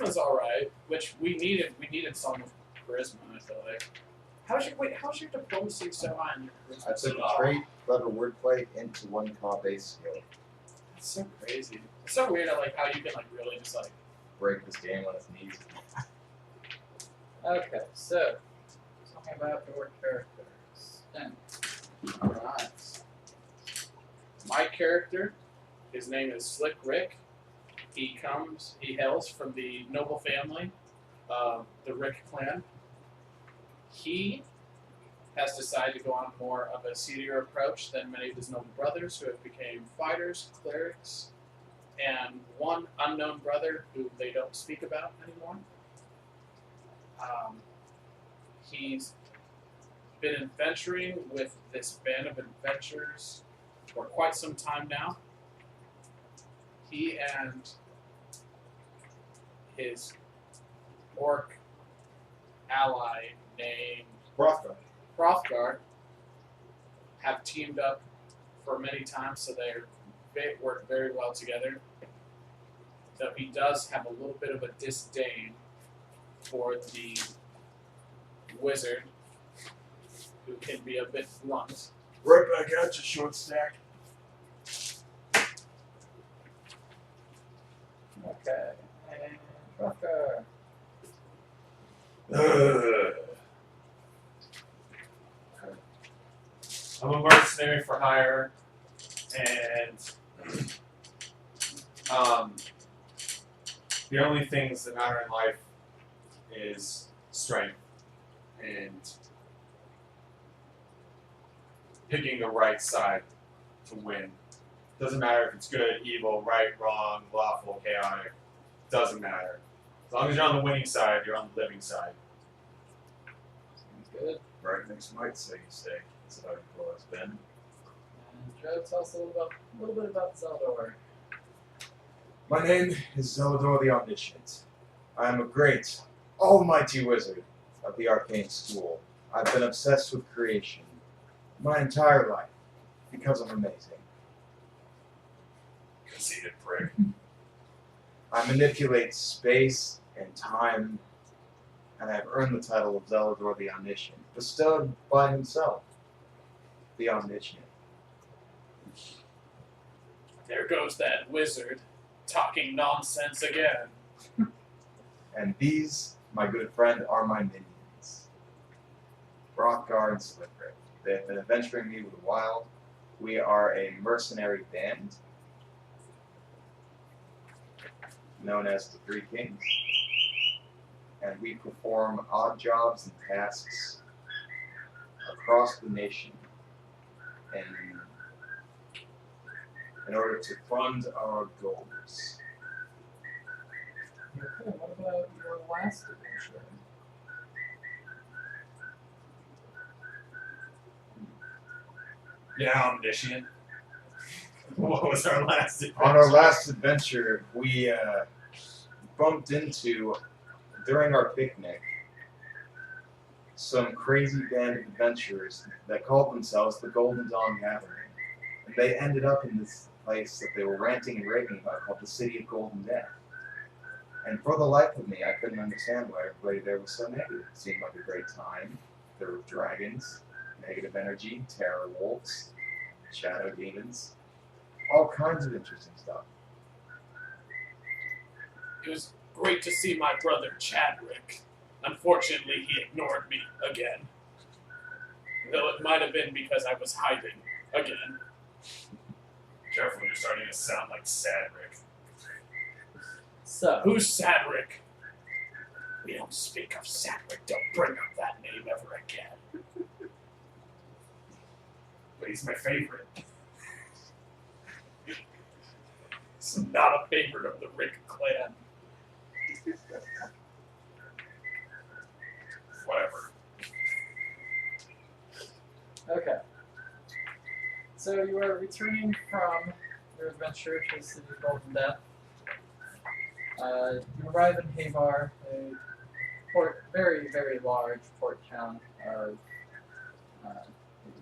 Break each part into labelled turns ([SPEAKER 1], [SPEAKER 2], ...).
[SPEAKER 1] charisma's alright, which we needed. We needed some charisma. I feel like. How's your diplomacy so high on your charisma?
[SPEAKER 2] I took a trait, clever wordplay into one base skill.
[SPEAKER 1] That's so crazy. It's so weird. Like how you can like really just like
[SPEAKER 2] break this game on its knees.
[SPEAKER 3] Okay, so talking about your characters. Then.
[SPEAKER 1] Alright. My character, his name is Slick Rick. He hails from the noble family of the Rick clan. He has decided to go on more of a seedier approach than many of his noble brothers who have become fighters, clerics, and one unknown brother who they don't speak about anymore. He's been adventuring with this band of adventurers for quite some time now. He and his orc ally named Hrothgar have teamed up for many times, so they work very well together. Though he does have a little bit of a disdain for the wizard, who can be a bit blunt.
[SPEAKER 4] Right back at you, short stack.
[SPEAKER 3] Okay. And Hrothgar.
[SPEAKER 4] I'm a mercenary for hire, and the only things that matter in life is strength and picking the right side to win. Doesn't matter if it's good, evil, right, wrong, lawful, chaotic. Doesn't matter. As long as you're on the winning side, you're on the living side.
[SPEAKER 3] Sounds good.
[SPEAKER 2] Right makes might, so you stay. That's how it's been.
[SPEAKER 3] And Joe, tell us a little bit about Zeldor.
[SPEAKER 2] My name is Zeldor the Omniscient. I am a great, almighty wizard of the arcane school. I've been obsessed with creation my entire life because I'm amazing.
[SPEAKER 4] Conceited prick.
[SPEAKER 2] I manipulate space and time, and I've earned the title of Zeldor the Omniscient, bestowed by himself, the Omniscient.
[SPEAKER 1] There goes that wizard, talking nonsense again.
[SPEAKER 2] And these, my good friend, are my minions. Hrothgar and Slipper. They have been adventuring me with the wild. We are a mercenary band known as the Three Kings. And we perform odd jobs and tasks across the nation in order to fund our goals.
[SPEAKER 3] Okay, what about your last adventure?
[SPEAKER 4] Yeah, omniscient. What was our last adventure?
[SPEAKER 2] On our last adventure, we bumped into, during our picnic, some crazy band of adventurers that called themselves the Golden Dawn Gathering. And they ended up in this place that they were ranting and raving about called the City of Golden Death. And for the life of me, I couldn't understand why everybody there was so negative. It seemed like a great time. There were dragons, negative energy, terror wolves, shadow demons, all kinds of interesting stuff.
[SPEAKER 1] It was great to see my brother Chadwick. Unfortunately, he ignored me again. Though it might have been because I was hiding again.
[SPEAKER 4] Careful, you're starting to sound like Sadrick.
[SPEAKER 3] So,
[SPEAKER 1] Who's Sadrick? We don't speak of Sadrick. Don't bring up that name ever again.
[SPEAKER 4] But he's my favorite.
[SPEAKER 1] He's not a favorite of the Rick clan.
[SPEAKER 4] Whatever.
[SPEAKER 3] okay. So you are returning from your adventure to the City of Golden Death. You arrive in Habar, a very, very large port town of at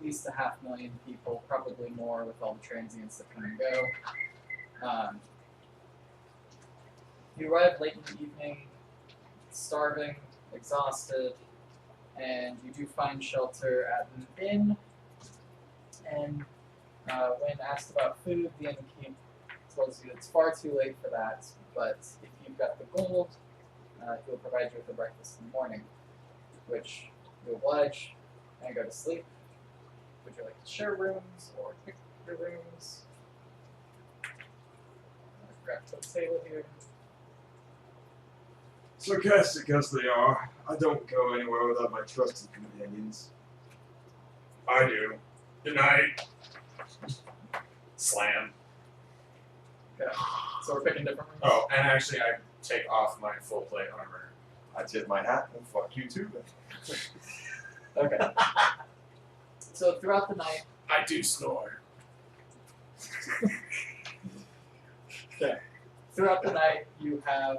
[SPEAKER 3] least 500,000 people, probably more with all the transients that come and go. You arrive late in the evening. starving, exhausted, and you do find shelter at an inn. And when asked about food, the innkeep tells you it's far too late for that, but if you've got the gold, he'll provide you with a breakfast in the morning, which you oblige and go to sleep. Would you like to share rooms or pick your rooms? Grab the table here.
[SPEAKER 5] Sarcastic as they are, I don't go anywhere without my trusted companions.
[SPEAKER 4] I do. Good night. Slam.
[SPEAKER 3] Okay. So we're picking different rooms.
[SPEAKER 4] Oh, and actually, I take off my full plate armor.
[SPEAKER 5] I tip my hat and fuck you too.
[SPEAKER 3] Okay. So throughout the night,
[SPEAKER 1] I do snore.
[SPEAKER 3] throughout the night, you have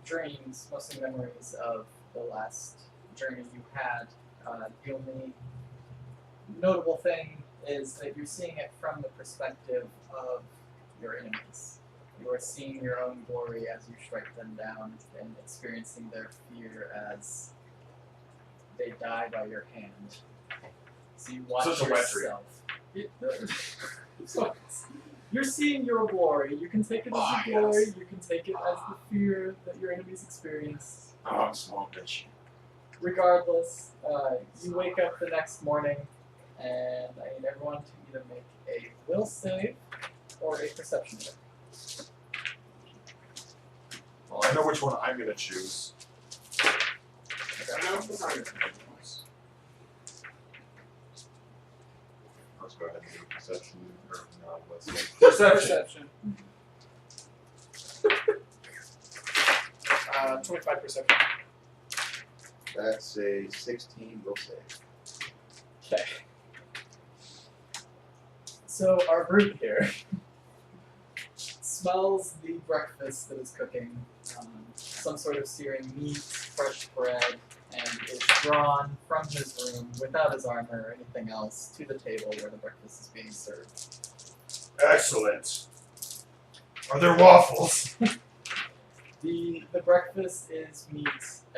[SPEAKER 3] dreams, mostly memories of the last journey you had. The only notable thing is that you're seeing it from the perspective of your enemies. You are seeing your own glory as you strike them down and experiencing their fear as they die by your hand. So you watch
[SPEAKER 4] So it's a wet dream.
[SPEAKER 3] yourself. So you're seeing your glory. You can take it as a glory.
[SPEAKER 4] Yes.
[SPEAKER 3] You can take it as the fear that your enemies experience.
[SPEAKER 5] Oh, I'm small bitch.
[SPEAKER 3] Regardless, you wake up the next morning, and I need everyone to either make a will save or a perception check.
[SPEAKER 5] Well, I know which one I'm gonna choose. Let's go ahead and do perception or no, let's say
[SPEAKER 4] Perception.
[SPEAKER 1] 25 perception.
[SPEAKER 2] That's a 16 will save.
[SPEAKER 3] Okay. So our group here smells the breakfast that is cooking, some sort of searing meat, fresh bread, and is drawn from his room without his armor or anything else to the table where the breakfast is being served.
[SPEAKER 5] excellent. Are there waffles?
[SPEAKER 3] The breakfast is meat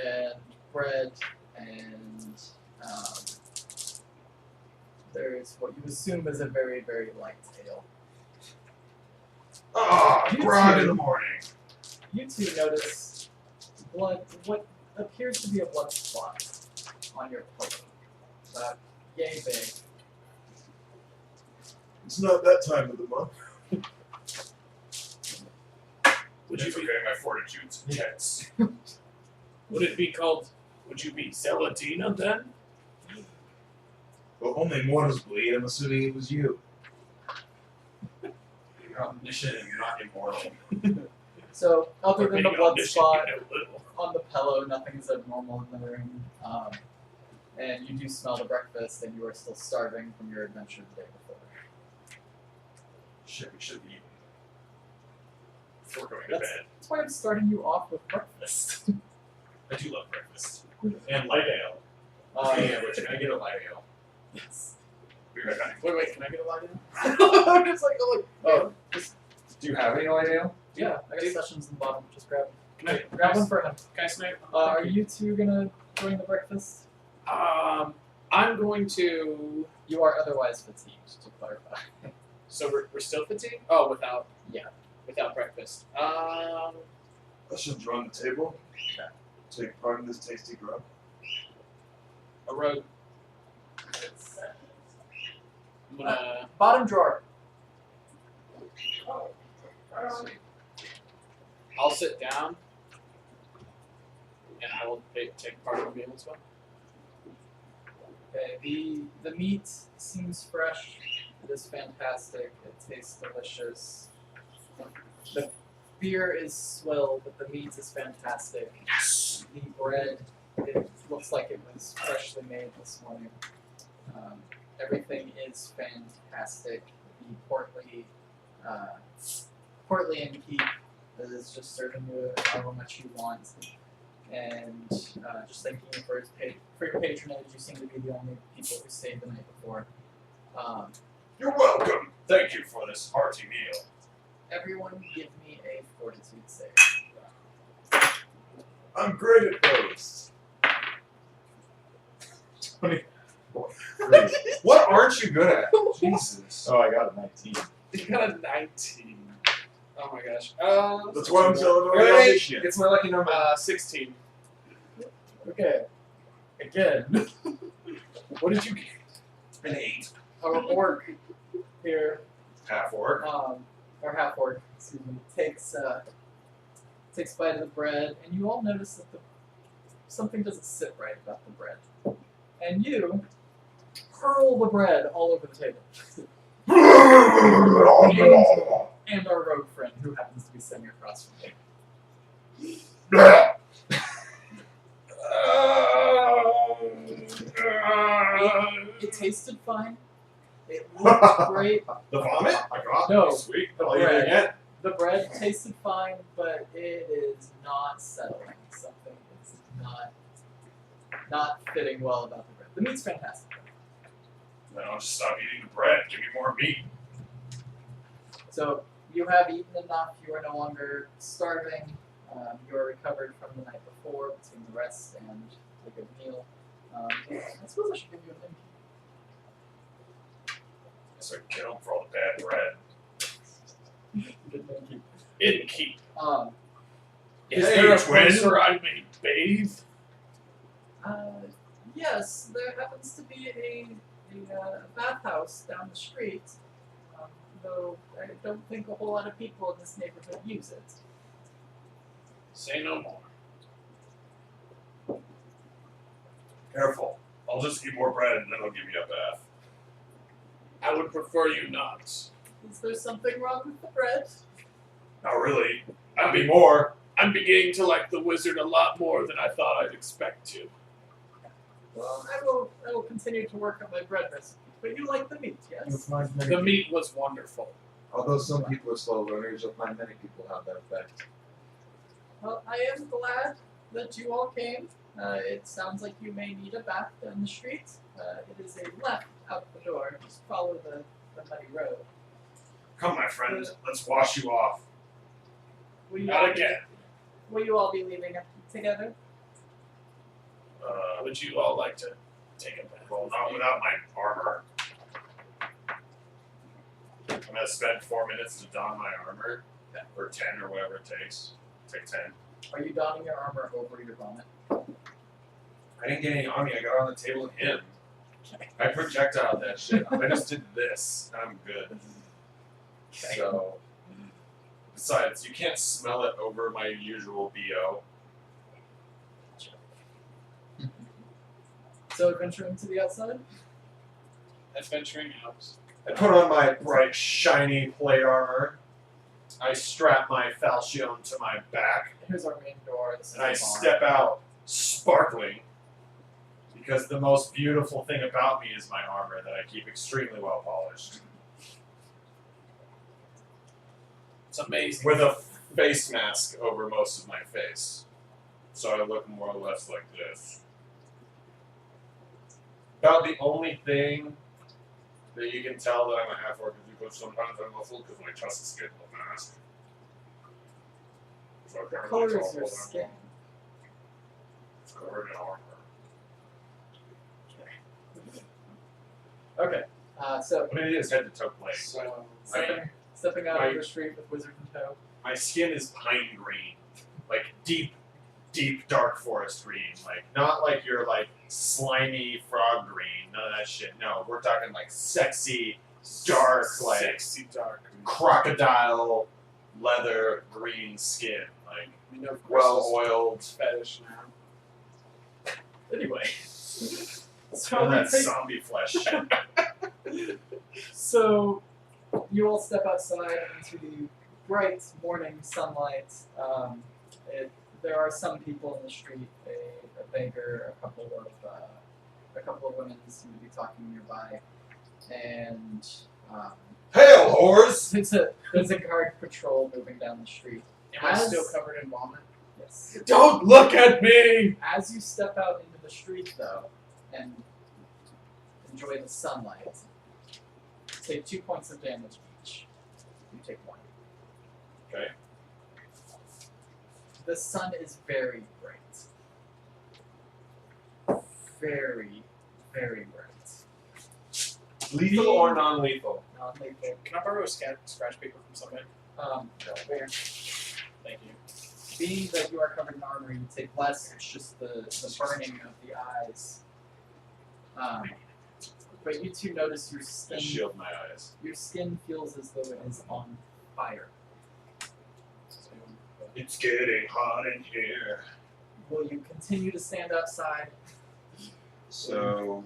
[SPEAKER 3] and bread and there's what you assume is a very, very light ale.
[SPEAKER 5] Ah,
[SPEAKER 3] You
[SPEAKER 5] grog
[SPEAKER 3] too.
[SPEAKER 5] in the morning.
[SPEAKER 3] You two notice blood, what appears to be a blood spot on your pillow. Yay big.
[SPEAKER 5] It's not that time of the month.
[SPEAKER 1] Would
[SPEAKER 4] It's
[SPEAKER 1] you be?
[SPEAKER 4] okay, my fortitude's intense.
[SPEAKER 1] Would it be called? Would you be Celadina then?
[SPEAKER 5] Well, only mortals bleed. I'm assuming it was you.
[SPEAKER 4] You're omniscient and you're not immortal.
[SPEAKER 3] So, other
[SPEAKER 1] Or
[SPEAKER 3] than the
[SPEAKER 1] being
[SPEAKER 3] blood
[SPEAKER 1] omniscient,
[SPEAKER 3] spot
[SPEAKER 1] you know little.
[SPEAKER 3] on the pillow, nothing's abnormal in the room. And you do smell the breakfast, and you are still starving from your adventure the day before.
[SPEAKER 4] Shit, we should be eating before going to
[SPEAKER 3] That's-
[SPEAKER 4] bed.
[SPEAKER 3] That's why I'm starting you off with breakfast.
[SPEAKER 4] I do love breakfast. And light ale. Yeah, but can I get a light ale?
[SPEAKER 3] Yes.
[SPEAKER 4] Be right back.
[SPEAKER 1] Wait, can I get a light in?
[SPEAKER 3] I'm just like, oh, just,
[SPEAKER 4] Do you have any light ale?
[SPEAKER 3] yeah, I got sessions in the bottom. Just grab
[SPEAKER 1] Can I
[SPEAKER 3] grab one for him.
[SPEAKER 1] Can I snipe?
[SPEAKER 3] Are you two gonna join the breakfast?
[SPEAKER 1] I'm going to.
[SPEAKER 3] You are otherwise fatigued, to clarify.
[SPEAKER 1] So we're still fatigued? Oh, without.
[SPEAKER 3] Yeah.
[SPEAKER 1] Without breakfast.
[SPEAKER 5] I should draw on the table.
[SPEAKER 3] Okay.
[SPEAKER 5] Take part in this tasty grub.
[SPEAKER 1] A rogue. I'm gonna.
[SPEAKER 3] Bottom drawer.
[SPEAKER 1] I'll sit down, and I will take part of the meal as well.
[SPEAKER 3] Okay, the meat seems fresh. It is fantastic. It tastes delicious. The beer is swill, but the meat is fantastic.
[SPEAKER 1] Yes.
[SPEAKER 3] The bread, it looks like it was freshly made this morning. Everything is fantastic. The portly innkeep is just serving you however much you want. And just thanking you for your patronage. You seem to be the only people who stayed the night before.
[SPEAKER 4] You're welcome. Thank you for this hearty meal.
[SPEAKER 3] Everyone, give me a fortitude save.
[SPEAKER 5] I'm great at those.
[SPEAKER 4] 20.
[SPEAKER 2] Three.
[SPEAKER 4] What aren't you good at? Jesus.
[SPEAKER 2] Oh, I got a 19.
[SPEAKER 1] You got a 19. Oh my gosh.
[SPEAKER 5] That's why I'm celebrating
[SPEAKER 1] Wait,
[SPEAKER 5] on
[SPEAKER 1] wait.
[SPEAKER 5] this shit.
[SPEAKER 4] It's my lucky number.
[SPEAKER 1] 16.
[SPEAKER 3] Okay. Again,
[SPEAKER 1] What did you get?
[SPEAKER 4] An 8.
[SPEAKER 3] our orc here,
[SPEAKER 4] Half orc.
[SPEAKER 3] or half orc, excuse me, takes bite of the bread, and you all notice that something doesn't sit right about the bread, and you hurl the bread all over the table. And our rogue friend, who happens to be sitting across from you. It tasted fine. It looked great.
[SPEAKER 4] The vomit? I got
[SPEAKER 3] No,
[SPEAKER 4] sweet.
[SPEAKER 3] the
[SPEAKER 4] I'll eat it
[SPEAKER 3] bread.
[SPEAKER 4] again.
[SPEAKER 3] The bread tasted fine, but it is not settling. Something is not fitting well about the bread. The meat's fantastic.
[SPEAKER 4] Then I'll just stop eating the bread. Give me more meat.
[SPEAKER 3] So you have eaten enough. You are no longer starving. You are recovered from the night before between the rest and a good meal. I suppose I should give you an
[SPEAKER 4] So I get him for all the bad bread.
[SPEAKER 3] good thank
[SPEAKER 1] Innkeep.
[SPEAKER 3] you.
[SPEAKER 1] Is
[SPEAKER 4] Hey,
[SPEAKER 1] there a
[SPEAKER 4] twin.
[SPEAKER 1] place where I may bathe?
[SPEAKER 3] Yes, there happens to be a bathhouse down the street, though I don't think a whole lot of people in this neighborhood use it.
[SPEAKER 1] Say no more.
[SPEAKER 4] Careful. I'll just eat more bread and then I'll give you a bath.
[SPEAKER 1] I would prefer you not.
[SPEAKER 3] Is there something wrong with the bread?
[SPEAKER 4] Not really.
[SPEAKER 1] I
[SPEAKER 4] I'd be
[SPEAKER 1] mean,
[SPEAKER 4] more.
[SPEAKER 1] I'm beginning to like the wizard a lot more than I thought I'd expect to.
[SPEAKER 3] Well, I will continue to work on my bread recipe. But you like the meat,
[SPEAKER 2] You'll
[SPEAKER 3] yes?
[SPEAKER 2] find many
[SPEAKER 1] The meat was wonderful.
[SPEAKER 2] Although some people are slow learners, you'll find many people have that effect.
[SPEAKER 3] Well, I am glad that you all came. It sounds like you may need a bath down the street. It is a left out the door. Just follow the muddy road.
[SPEAKER 4] Come, my friend. Let's wash you off.
[SPEAKER 3] Will you
[SPEAKER 1] Not
[SPEAKER 3] all
[SPEAKER 1] again.
[SPEAKER 3] Will you all be leaving together?
[SPEAKER 1] Would you all like to take a bath?
[SPEAKER 4] Well, not without my armor. I'm gonna spend 4 minutes to don my armor. Or 10 or whatever it takes. Take 10.
[SPEAKER 3] Are you donning your armor over your vomit?
[SPEAKER 4] I didn't get any on me. I got on the table with him. I projectiled that shit. I just did this, and I'm good. So, besides, you can't smell it over my usual BO.
[SPEAKER 3] So adventuring to the outside?
[SPEAKER 1] Adventuring out.
[SPEAKER 4] I put on my bright, shiny plate armor. I strap my falchion to my back,
[SPEAKER 3] Here's our main door. This is
[SPEAKER 4] and I
[SPEAKER 3] the barn.
[SPEAKER 4] step out sparkling. Because the most beautiful thing about me is my armor that I keep extremely well polished.
[SPEAKER 1] It's amazing.
[SPEAKER 4] With a face mask over most of my face. So I look more or less like this. About the only thing that you can tell that I'm a half-orc is because sometimes I'm muffled because my chest is getting a mask. So I
[SPEAKER 3] What
[SPEAKER 4] can't
[SPEAKER 3] color
[SPEAKER 4] really
[SPEAKER 3] is
[SPEAKER 4] tell
[SPEAKER 3] your
[SPEAKER 4] what I'm
[SPEAKER 3] skin?
[SPEAKER 4] doing. It's covered in armor.
[SPEAKER 3] Okay. So
[SPEAKER 4] But it is head to toe plate.
[SPEAKER 1] So,
[SPEAKER 3] stepping out
[SPEAKER 4] my-
[SPEAKER 3] of the street with wizard in tow.
[SPEAKER 4] My skin is pine green, like deep, dark forest green. Like not like your like slimy frog green. None of that shit. No, we're talking like sexy, dark, like
[SPEAKER 1] sexy dark.
[SPEAKER 4] crocodile leather green skin, like
[SPEAKER 1] We know
[SPEAKER 4] well
[SPEAKER 1] Chris's
[SPEAKER 4] oiled.
[SPEAKER 1] fetish now.
[SPEAKER 3] Anyway.
[SPEAKER 4] All
[SPEAKER 3] we
[SPEAKER 4] that
[SPEAKER 3] take-
[SPEAKER 4] zombie flesh.
[SPEAKER 3] So you all step outside into the bright morning sunlight. There are some people in the street, a beggar, a couple of women seem to be talking nearby, and
[SPEAKER 4] Hail, whores!
[SPEAKER 3] there's a guard patrol moving down the street.
[SPEAKER 1] Am I still covered in vomit?
[SPEAKER 3] Yes.
[SPEAKER 1] Don't look at me!
[SPEAKER 3] As you step out into the street, though, and enjoy the sunlight, take 2 points of damage each. You take 1.
[SPEAKER 4] Okay.
[SPEAKER 3] The sun is very bright. very, very bright.
[SPEAKER 4] Lethal or non-lethal?
[SPEAKER 3] Non-lethal.
[SPEAKER 1] Can I borrow a scratch paper from somebody?
[SPEAKER 3] Where?
[SPEAKER 1] Thank you.
[SPEAKER 3] Being that you are covered in armor, you take less. It's just the burning of the eyes. But you two notice your
[SPEAKER 4] I
[SPEAKER 3] skin.
[SPEAKER 4] shield my eyes.
[SPEAKER 3] Your skin feels as though it is on fire.
[SPEAKER 4] It's getting hot in here.
[SPEAKER 3] Will you continue to stand outside?
[SPEAKER 2] So,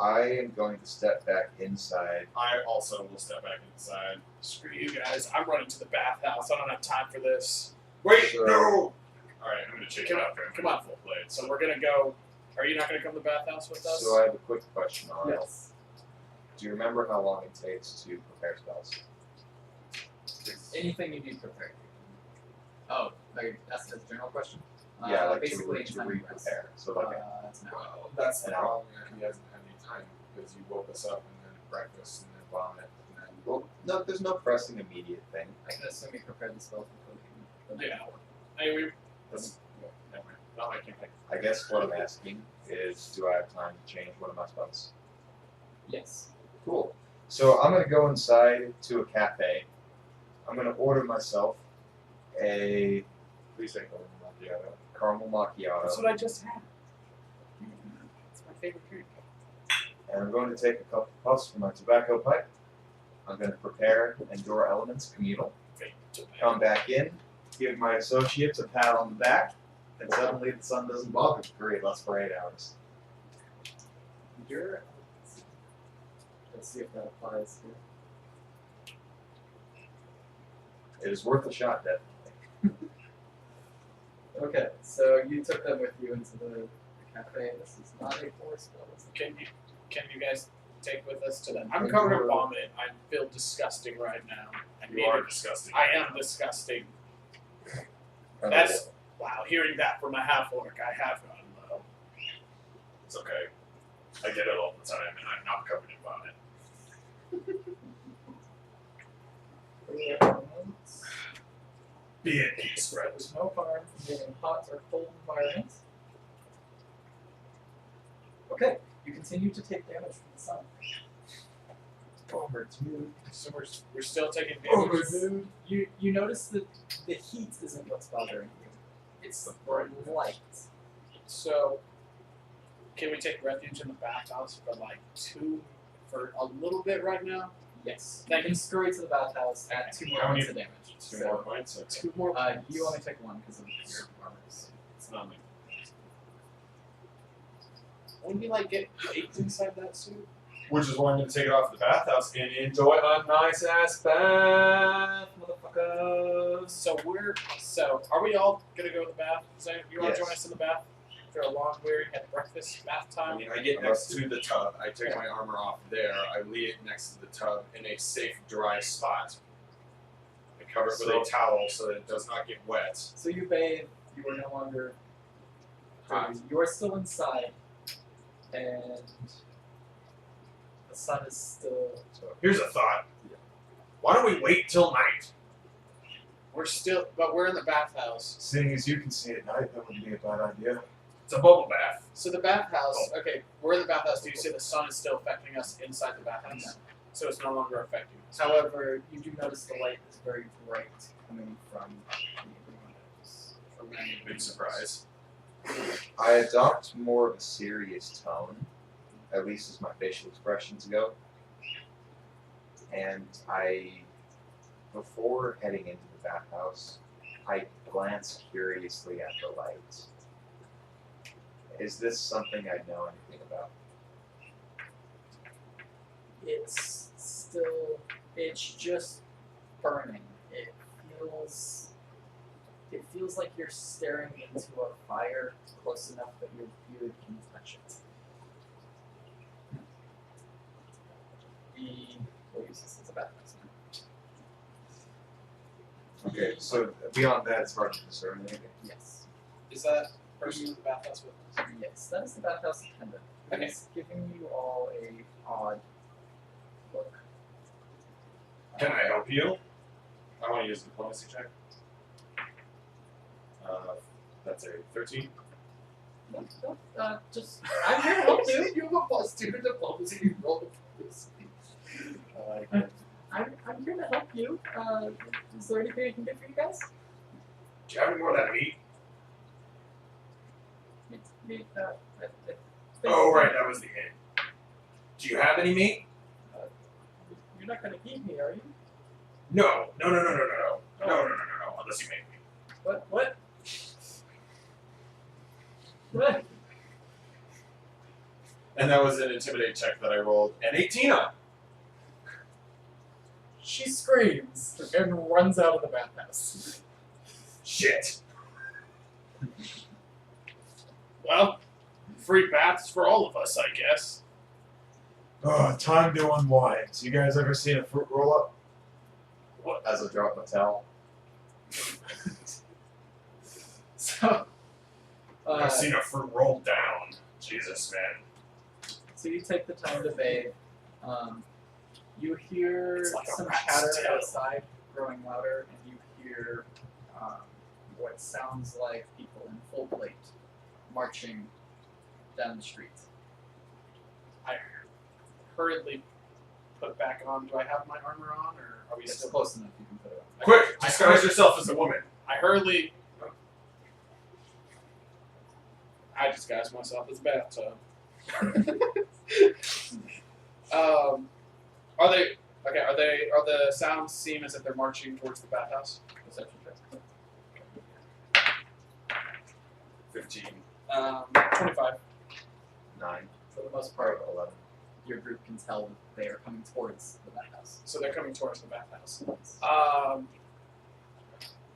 [SPEAKER 2] I am going to step back inside.
[SPEAKER 4] I also will step back inside.
[SPEAKER 1] Screw you guys. I'm running to the bathhouse. I don't have time for this.
[SPEAKER 4] Wait,
[SPEAKER 2] So-
[SPEAKER 4] no! Alright, I'm gonna check
[SPEAKER 1] Come
[SPEAKER 4] it
[SPEAKER 1] on,
[SPEAKER 4] out there.
[SPEAKER 1] come on.
[SPEAKER 4] Full plate.
[SPEAKER 1] So we're gonna go. Are you not gonna come to the bathhouse with us?
[SPEAKER 2] So I have a quick question, Arnold.
[SPEAKER 3] Yes.
[SPEAKER 2] Do you remember how long it takes to prepare spells?
[SPEAKER 3] Anything you need prepared. Oh, like that's a general question.
[SPEAKER 2] Yeah, like
[SPEAKER 3] basically
[SPEAKER 2] to
[SPEAKER 3] anytime you rest.
[SPEAKER 2] re-prepare. So like,
[SPEAKER 3] That's an hour.
[SPEAKER 4] Well, that's the
[SPEAKER 2] An hour.
[SPEAKER 4] problem. He hasn't had any time because you woke us up and then breakfast and then vomit and then.
[SPEAKER 2] well, no, there's no pressing immediate thing.
[SPEAKER 3] I can assume you prepared the spells before the
[SPEAKER 1] Yeah. Hey, we.
[SPEAKER 4] That's, never mind. Not my campaign.
[SPEAKER 2] I guess what I'm asking is, do I have time to change one of my spells?
[SPEAKER 3] Yes.
[SPEAKER 2] Cool. So I'm gonna go inside to a cafe. I'm gonna order myself a
[SPEAKER 4] Please take over macchiato.
[SPEAKER 2] caramel macchiato,
[SPEAKER 1] That's what I just had. It's my favorite drink.
[SPEAKER 2] and I'm going to take a couple puffs from my tobacco pipe. I'm gonna prepare Endure Elements communal. Come back in, give my associates a pat on the back, and suddenly the sun doesn't bother me for less for 8 hours.
[SPEAKER 3] Let's see if that applies here.
[SPEAKER 2] It is worth a shot, definitely.
[SPEAKER 3] Okay, so you took them with you into the cafe. This is not a force spell. Is it?
[SPEAKER 1] Can you guys take with us to that? I'm covered in vomit. I feel disgusting right now.
[SPEAKER 4] You are disgusting.
[SPEAKER 1] I am disgusting. That's wow. Hearing that from a half orc, I have gone low.
[SPEAKER 4] It's okay. I get it all the time and I'm not covered in vomit. Be at peace, friends.
[SPEAKER 3] There's no harm from being in hot or cold environments. Okay, you continue to take damage from the sun.
[SPEAKER 1] Over two. So we're still taking
[SPEAKER 4] Over
[SPEAKER 1] damage.
[SPEAKER 4] two.
[SPEAKER 3] You notice that the heat isn't what's bothering you. It's the light.
[SPEAKER 1] So can we take refuge in the bathhouse for a little bit right now?
[SPEAKER 3] Yes.
[SPEAKER 1] Thank
[SPEAKER 3] you can scurry to the bathhouse at 2 more
[SPEAKER 4] How many-
[SPEAKER 3] points of damage.
[SPEAKER 4] 2 more points? Okay.
[SPEAKER 1] 2 more.
[SPEAKER 3] You only take 1 because of your armor.
[SPEAKER 4] It's not me.
[SPEAKER 1] Wouldn't you get baked inside that suit?
[SPEAKER 4] Which is why I'm going to take it off the bathhouse and enjoy a nice ass bath, motherfuckers.
[SPEAKER 1] So are we all gonna go to the bath? Zane, you want to
[SPEAKER 2] Yes.
[SPEAKER 1] join us in the bath after a long weary at breakfast bath
[SPEAKER 4] I
[SPEAKER 1] time?
[SPEAKER 4] mean, I get next to the tub, I take my armor off there, I leave it next to the tub in a safe, dry spot. I cover it with a towel so that it does not get wet.
[SPEAKER 3] So you bathe. You are no longer
[SPEAKER 4] Hot.
[SPEAKER 3] dirty. You are still inside, and the sun is still.
[SPEAKER 4] So here's a thought. Why don't we wait till night?
[SPEAKER 1] We're in the bathhouse.
[SPEAKER 5] Seeing as you can see at night, that wouldn't be a bad idea.
[SPEAKER 4] It's a bubble bath.
[SPEAKER 1] So the bathhouse. Okay, we're in the bathhouse. Do you say the sun is still affecting us inside the bathhouse?
[SPEAKER 3] No.
[SPEAKER 1] So it's no longer affecting us.
[SPEAKER 3] However, you do notice the light is very bright coming from the windows.
[SPEAKER 4] Big surprise.
[SPEAKER 2] I adopt more of a serious tone, at least as my facial expressions go. And before heading into the bathhouse, I glance curiously at the light. Is this something I know anything about?
[SPEAKER 3] It's just burning. It feels like you're staring into a fire close enough that your beard can touch it. We'll use this as a bathhouse now.
[SPEAKER 2] Okay, so beyond that, it's hard to discern anything.
[SPEAKER 3] Yes.
[SPEAKER 1] Is that person in the bathhouse with us?
[SPEAKER 3] Yes, that is the bathhouse attendant.
[SPEAKER 1] Okay.
[SPEAKER 3] He's giving you all a odd look.
[SPEAKER 4] Can I help you? I want to use a diplomacy check. That's a 13.
[SPEAKER 3] Just I'm here to help you.
[SPEAKER 1] You have a +2 to diplomacy. Roll diplomacy.
[SPEAKER 3] I'm here to help you. Is there anything I can do for you guys?
[SPEAKER 4] Do you have any more of that meat? Oh, right, that was the hint. Do you have any meat?
[SPEAKER 3] You're not gonna eat me, are you?
[SPEAKER 4] No, unless you make me.
[SPEAKER 3] What? What?
[SPEAKER 4] And that was an intimidate check that I rolled an 18 on.
[SPEAKER 3] She screams and runs out of the bathhouse.
[SPEAKER 4] Shit.
[SPEAKER 1] Well, free baths for all of us, I guess.
[SPEAKER 5] Oh, time to unwind. You guys ever seen a fruit roll up?
[SPEAKER 2] What? As I drop my towel.
[SPEAKER 3] So,
[SPEAKER 4] I've seen a fruit roll down. Jesus, man.
[SPEAKER 3] so you take the time to bathe. You hear
[SPEAKER 1] It's like a
[SPEAKER 3] some
[SPEAKER 1] rat's
[SPEAKER 3] chatter
[SPEAKER 1] tail.
[SPEAKER 3] outside growing louder, and you hear what sounds like people in full plate marching down the street.
[SPEAKER 1] I hurriedly put back on. Do I have my armor on, or are we
[SPEAKER 3] It's
[SPEAKER 1] still
[SPEAKER 3] close enough you can put it on.
[SPEAKER 4] Quick, disguise yourself as a woman.
[SPEAKER 1] I hurriedly. I disguise myself as a bathtub. Are they okay? Are the sounds seem as if they're marching towards the bathhouse?
[SPEAKER 3] Perception check.
[SPEAKER 4] 15.
[SPEAKER 1] 25.
[SPEAKER 2] 9.
[SPEAKER 3] For the most part,
[SPEAKER 2] 11.
[SPEAKER 3] your group can tell that they are coming towards the bathhouse.
[SPEAKER 1] So they're coming towards the bathhouse.
[SPEAKER 3] You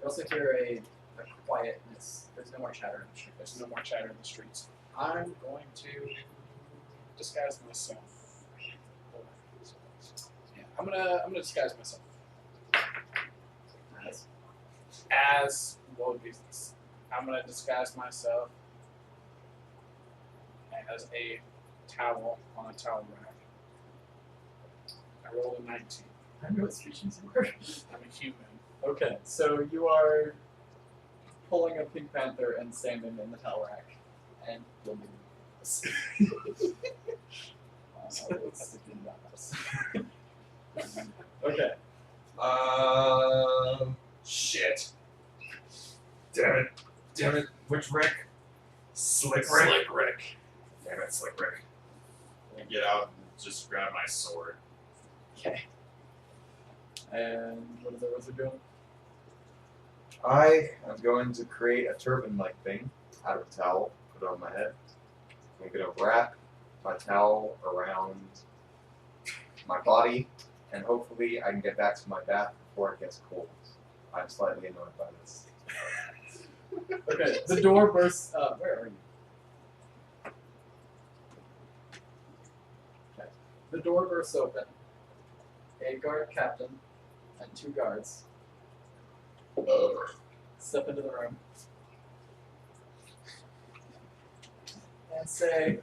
[SPEAKER 3] also hear a quietness. There's no more chatter in the street.
[SPEAKER 1] There's no more chatter in the streets. I'm going to disguise myself. Yeah, I'm gonna disguise myself as what would be this? I'm gonna disguise myself as a towel on a towel rack. I rolled a 19.
[SPEAKER 3] I know what species you were.
[SPEAKER 1] I'm a human.
[SPEAKER 3] Okay, so you are pulling a pink panther and standing in the towel rack, and you'll do this. Okay.
[SPEAKER 4] Shit. Damn it. Which Rick? Slick Rick.
[SPEAKER 1] Slick Rick.
[SPEAKER 4] Damn it, Slick Rick. I get out and just grab my sword.
[SPEAKER 3] Okay. And what is the wizard doing?
[SPEAKER 2] I am going to create a turban-like thing out of a towel, put it on my head. I'm going to wrap my towel around my body, and hopefully I can get back to my bath before it gets cold. I'm slightly annoyed by this.
[SPEAKER 3] Okay, the door bursts up. Where are you? Okay. The door bursts open. A guard captain and 2 guards step into the room and say,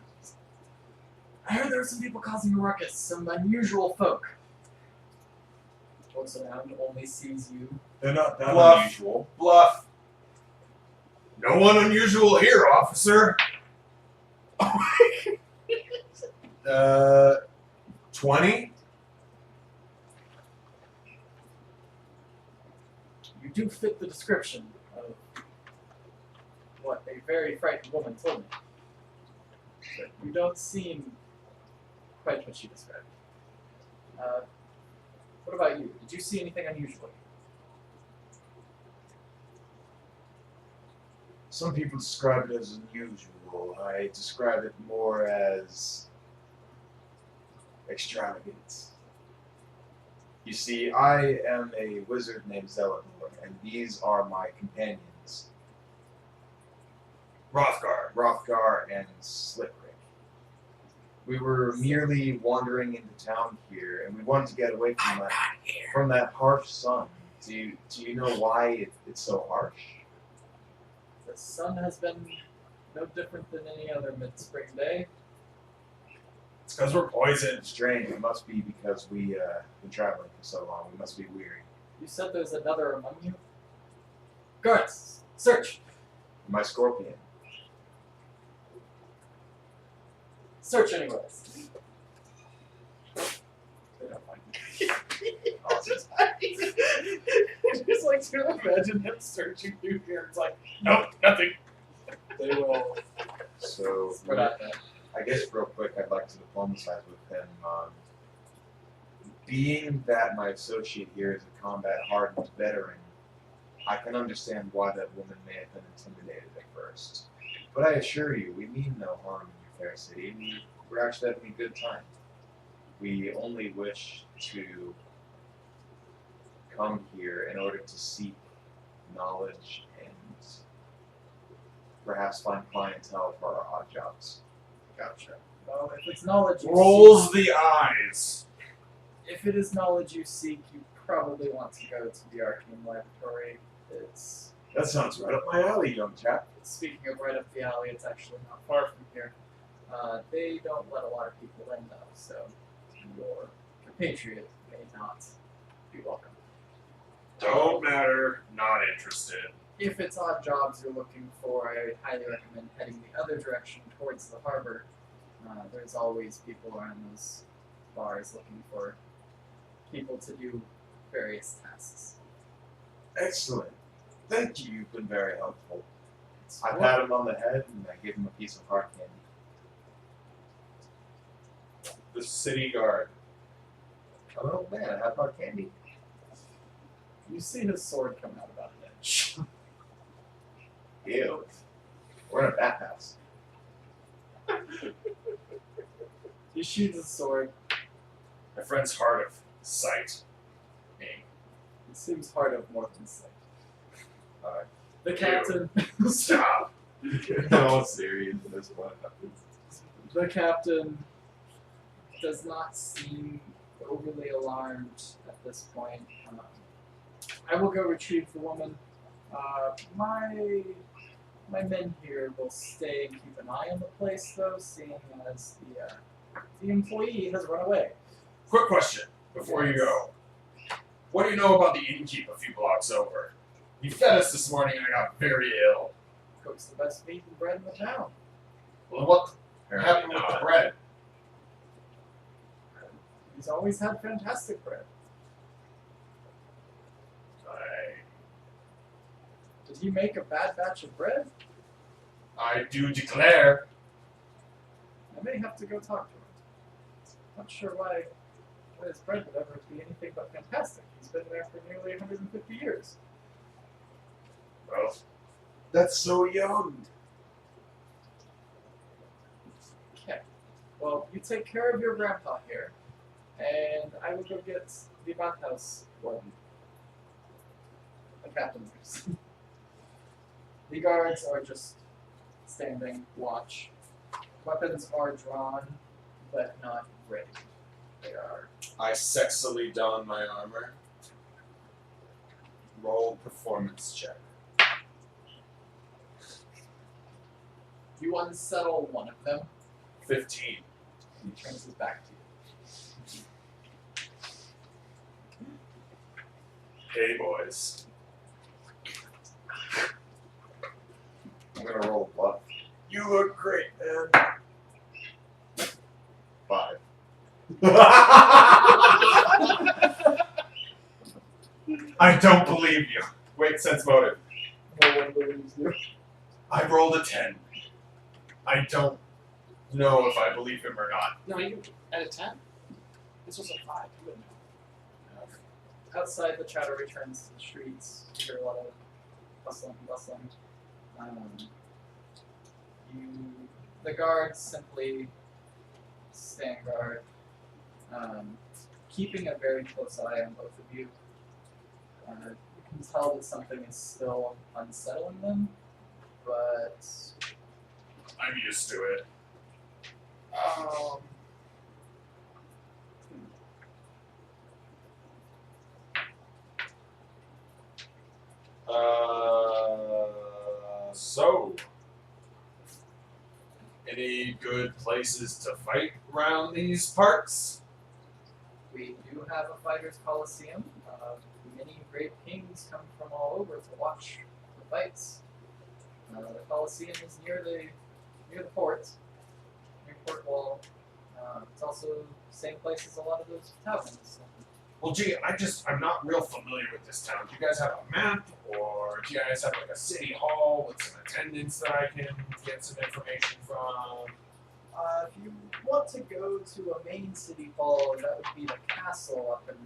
[SPEAKER 3] I heard there were some people causing a ruckus, some unusual folk. Looks around, only sees you.
[SPEAKER 5] They're not that
[SPEAKER 4] Bluff.
[SPEAKER 5] unusual.
[SPEAKER 4] Bluff. No one unusual here, officer. 20?
[SPEAKER 3] You do fit the description of what a very frightened woman told me. But you don't seem quite what she described. What about you? Did you see anything unusual?
[SPEAKER 5] Some people describe it as unusual. I describe it more as extravagant. You see, I am a wizard named Zelador, and these are my companions, Rothgar and Slickrick. We were merely wandering into town here, and we wanted to get away from that harsh sun. Do you know why it's so harsh?
[SPEAKER 3] The sun has been no different than any other mid-spring day.
[SPEAKER 4] It's because we're poisoned.
[SPEAKER 2] Strange. It must be because we've been traveling for so long. We must be weary.
[SPEAKER 3] You said there's another among you? Guards, search!
[SPEAKER 2] My scorpion.
[SPEAKER 3] Search anyways. They don't find you.
[SPEAKER 1] I just like to imagine him searching through here. It's like, nope, nothing.
[SPEAKER 3] They will
[SPEAKER 2] So,
[SPEAKER 3] spread out there.
[SPEAKER 2] I guess real quick, I'd like to diplomatize with him. Being that my associate here is a combat-hardened veteran, I can understand why that woman may have been intimidated at first. But I assure you, we mean no harm in your fair city, and we're actually having a good time. We only wish to come here in order to seek knowledge and perhaps find clientele for our odd jobs.
[SPEAKER 3] Gotcha. Well, if it's knowledge you
[SPEAKER 4] Rolls the eyes.
[SPEAKER 3] if it is knowledge you seek, you probably want to go to the Arcane Laboratory. It's
[SPEAKER 2] That sounds right up my alley, young chap.
[SPEAKER 3] speaking of right up the alley, it's actually not far from here. They don't let a lot of people in though, so your compatriot may not be welcome.
[SPEAKER 4] Don't matter. Not interested.
[SPEAKER 3] If it's odd jobs you're looking for, I would highly recommend heading the other direction towards the harbor. There's always people around those bars looking for people to do various tasks.
[SPEAKER 2] Excellent. Thank you. You've been very helpful.
[SPEAKER 3] It's
[SPEAKER 2] I pat him on the head and I give him a piece of hard candy.
[SPEAKER 4] The city guard.
[SPEAKER 2] I'm an old man. I have hard candy.
[SPEAKER 3] You see his sword come out about an inch.
[SPEAKER 2] Ew. We're in a bathhouse.
[SPEAKER 3] He sheathes his sword.
[SPEAKER 4] My friend's hard of sight. Aim.
[SPEAKER 3] It seems hard of more than sight.
[SPEAKER 2] Alright.
[SPEAKER 3] The captain.
[SPEAKER 4] Stop.
[SPEAKER 2] No, serious. This one.
[SPEAKER 3] The captain does not seem overly alarmed at this point. I will go retrieve the woman. My men here will stay and keep an eye on the place, though, seeing as the employee has run away.
[SPEAKER 4] Quick question before you go. What do you know about the innkeep a few blocks over? He fed us this morning and I got very ill.
[SPEAKER 3] Cooks the best meat and bread in the town.
[SPEAKER 4] Well, what
[SPEAKER 2] Apparently
[SPEAKER 4] happened with the
[SPEAKER 2] not.
[SPEAKER 4] bread?
[SPEAKER 3] He's always had fantastic bread. Did he make a bad batch of bread?
[SPEAKER 4] I do declare.
[SPEAKER 3] I may have to go talk to him. Not sure why his bread would ever be anything but fantastic. He's been there for nearly 150 years.
[SPEAKER 4] Well,
[SPEAKER 2] That's so young.
[SPEAKER 3] Okay. Well, you take care of your grandpa here, and I will go get the bathhouse warden. The captain leaves. The guards are just standing watch. Weapons are drawn, but not ready. They are.
[SPEAKER 4] I sexily don my armor. Roll performance check.
[SPEAKER 3] You unsettle one of them,
[SPEAKER 4] 15.
[SPEAKER 3] and he turns his back to you.
[SPEAKER 4] Hey, boys.
[SPEAKER 2] I'm gonna roll a bluff.
[SPEAKER 4] You look great, man.
[SPEAKER 2] 5.
[SPEAKER 4] I don't believe you. Wait, sense motive.
[SPEAKER 3] No one believes you.
[SPEAKER 4] I rolled a 10. I don't know if I believe him or not.
[SPEAKER 1] No, you at a 10. This was a 5. You wouldn't know.
[SPEAKER 3] Outside, the chatter returns to the streets. You hear a lot of bustling. The guards simply stand guard, keeping a very close eye on both of you. You can tell that something is still unsettling them, but
[SPEAKER 4] I'm used to it. So, any good places to fight around these parts?
[SPEAKER 3] we do have a fighters' coliseum. Many great kings come from all over to watch the fights. The coliseum is near the port. port wall. It's also the same place as a lot of those taverns.
[SPEAKER 4] Well, gee, I'm not real familiar with this town. Do you guys have a map, or do you guys have like a city hall with some attendants that I can get some information from?
[SPEAKER 3] If you want to go to a main city hall, that would be the castle up in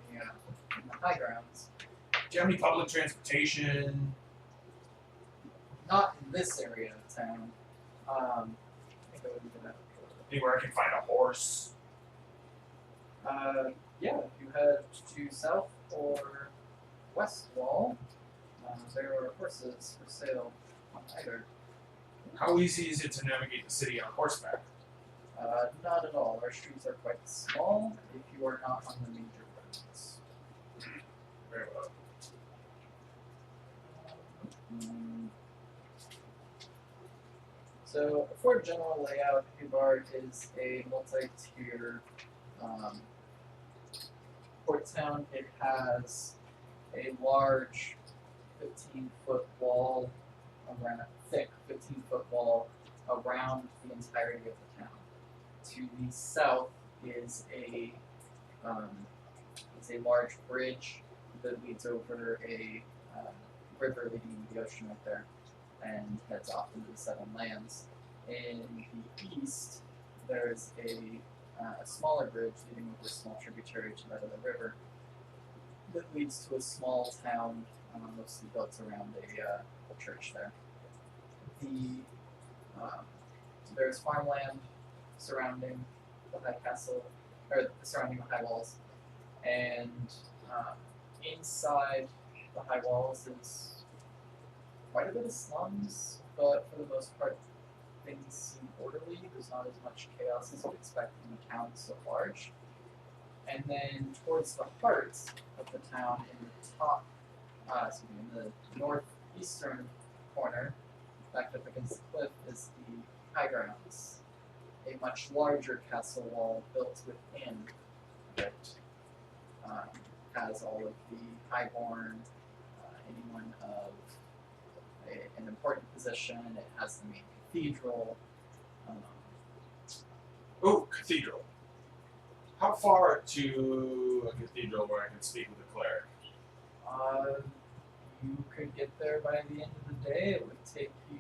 [SPEAKER 3] the high grounds.
[SPEAKER 4] Do you have any public transportation?
[SPEAKER 3] Not in this area of town. I think I would even have
[SPEAKER 4] Anywhere I can find a horse?
[SPEAKER 3] yeah, if you head to south or west wall, there are horses for sale on either.
[SPEAKER 4] How easy is it to navigate the city on horseback?
[SPEAKER 3] Not at all. Our streets are quite small if you are not on the major roads.
[SPEAKER 4] Very well.
[SPEAKER 3] So for general layout, Habar is a multi-tier port town. It has a large 15-foot wall around, thick 15-foot wall around the entirety of the town. To the south is a large bridge that leads over a river leading to the ocean right there, and heads off into the Seven Lands. In the east, there's a smaller bridge leading over a small tributary to that other river that leads to a small town, mostly built around a church there. There's farmland surrounding the high castle, or surrounding the high walls, and inside the high walls is quite a bit of slums, but for the most part, things seem orderly. There's not as much chaos as you'd expect in a town so large. And then towards the heart of the town, in the northeastern corner, back up against the cliff, is the high grounds, a much larger castle wall built within that has all of the highborn, anyone of an important position. It has the main cathedral.
[SPEAKER 4] Oh, cathedral. How far to a cathedral where I can speak with a cleric?
[SPEAKER 3] You could get there by the end of the day. It would take you,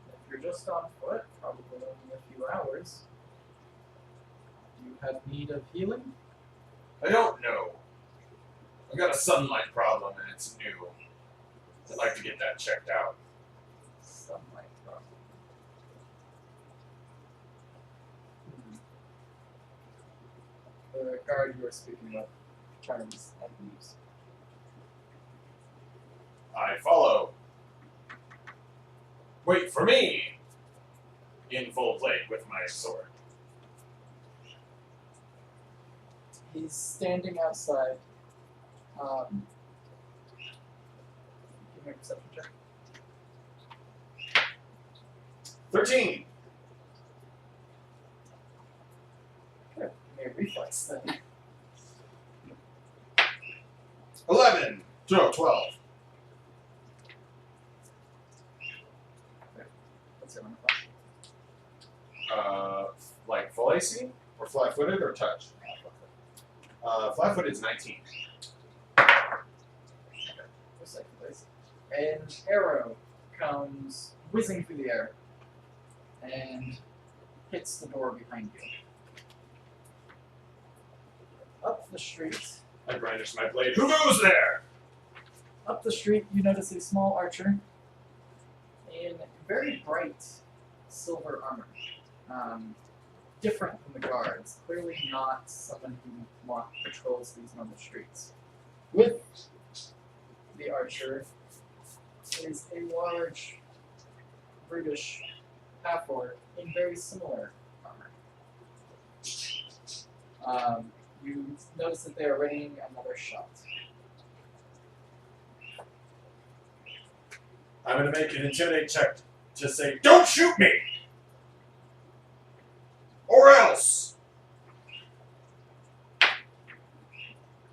[SPEAKER 3] if you're just on foot, probably only a few hours. Do you have need of healing?
[SPEAKER 4] I don't know. I've got a sunlight problem and it's new. I'd like to get that checked out.
[SPEAKER 3] Sunlight problem. The guard you were speaking of turns and leaves.
[SPEAKER 4] I follow. Wait for me! In full plate with my sword.
[SPEAKER 3] He's standing outside. Give me a perception check.
[SPEAKER 4] 13!
[SPEAKER 3] Okay, give me a reflex then.
[SPEAKER 4] 11! No, 12.
[SPEAKER 3] What's your one?
[SPEAKER 4] Like full AC? Or flat-footed or touch? Flat-footed is 19.
[SPEAKER 3] For second place. An arrow comes whizzing through the air and hits the door behind you. Up the street.
[SPEAKER 4] I brandish my blade. Who goes there?
[SPEAKER 3] Up the street, you notice a small archer in very bright silver armor. Different from the guards. Clearly not someone who patrols these normal streets. With the archer is a large, brutish half-orc in very similar armor. You notice that they are readying another shot.
[SPEAKER 4] I'm going to make an intimidate check to say, don't shoot me! Or else!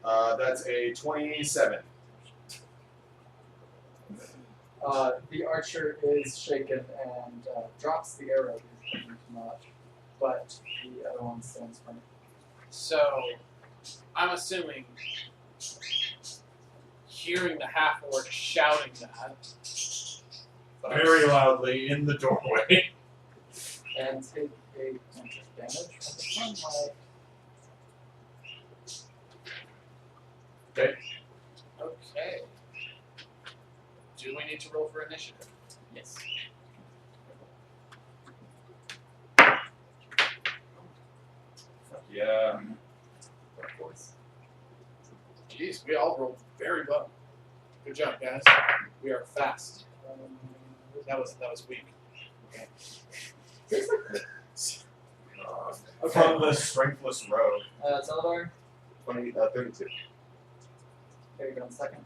[SPEAKER 4] That's a 27.
[SPEAKER 3] The archer is shaken and drops the arrow he's trying to notch but the other one stands firm.
[SPEAKER 1] So, I'm assuming hearing the half orc shouting that. But
[SPEAKER 4] Very loudly in the doorway.
[SPEAKER 3] And take a bunch of damage from the sunlight.
[SPEAKER 1] Okay. Do we need to roll for initiative?
[SPEAKER 3] Yes.
[SPEAKER 4] Yeah.
[SPEAKER 3] Of course.
[SPEAKER 1] Jeez, we all rolled very well. Good job, guys. We are fast. That was weak.
[SPEAKER 4] From the strengthless rogue.
[SPEAKER 3] Zelador,
[SPEAKER 2] 32.
[SPEAKER 3] there you go in second.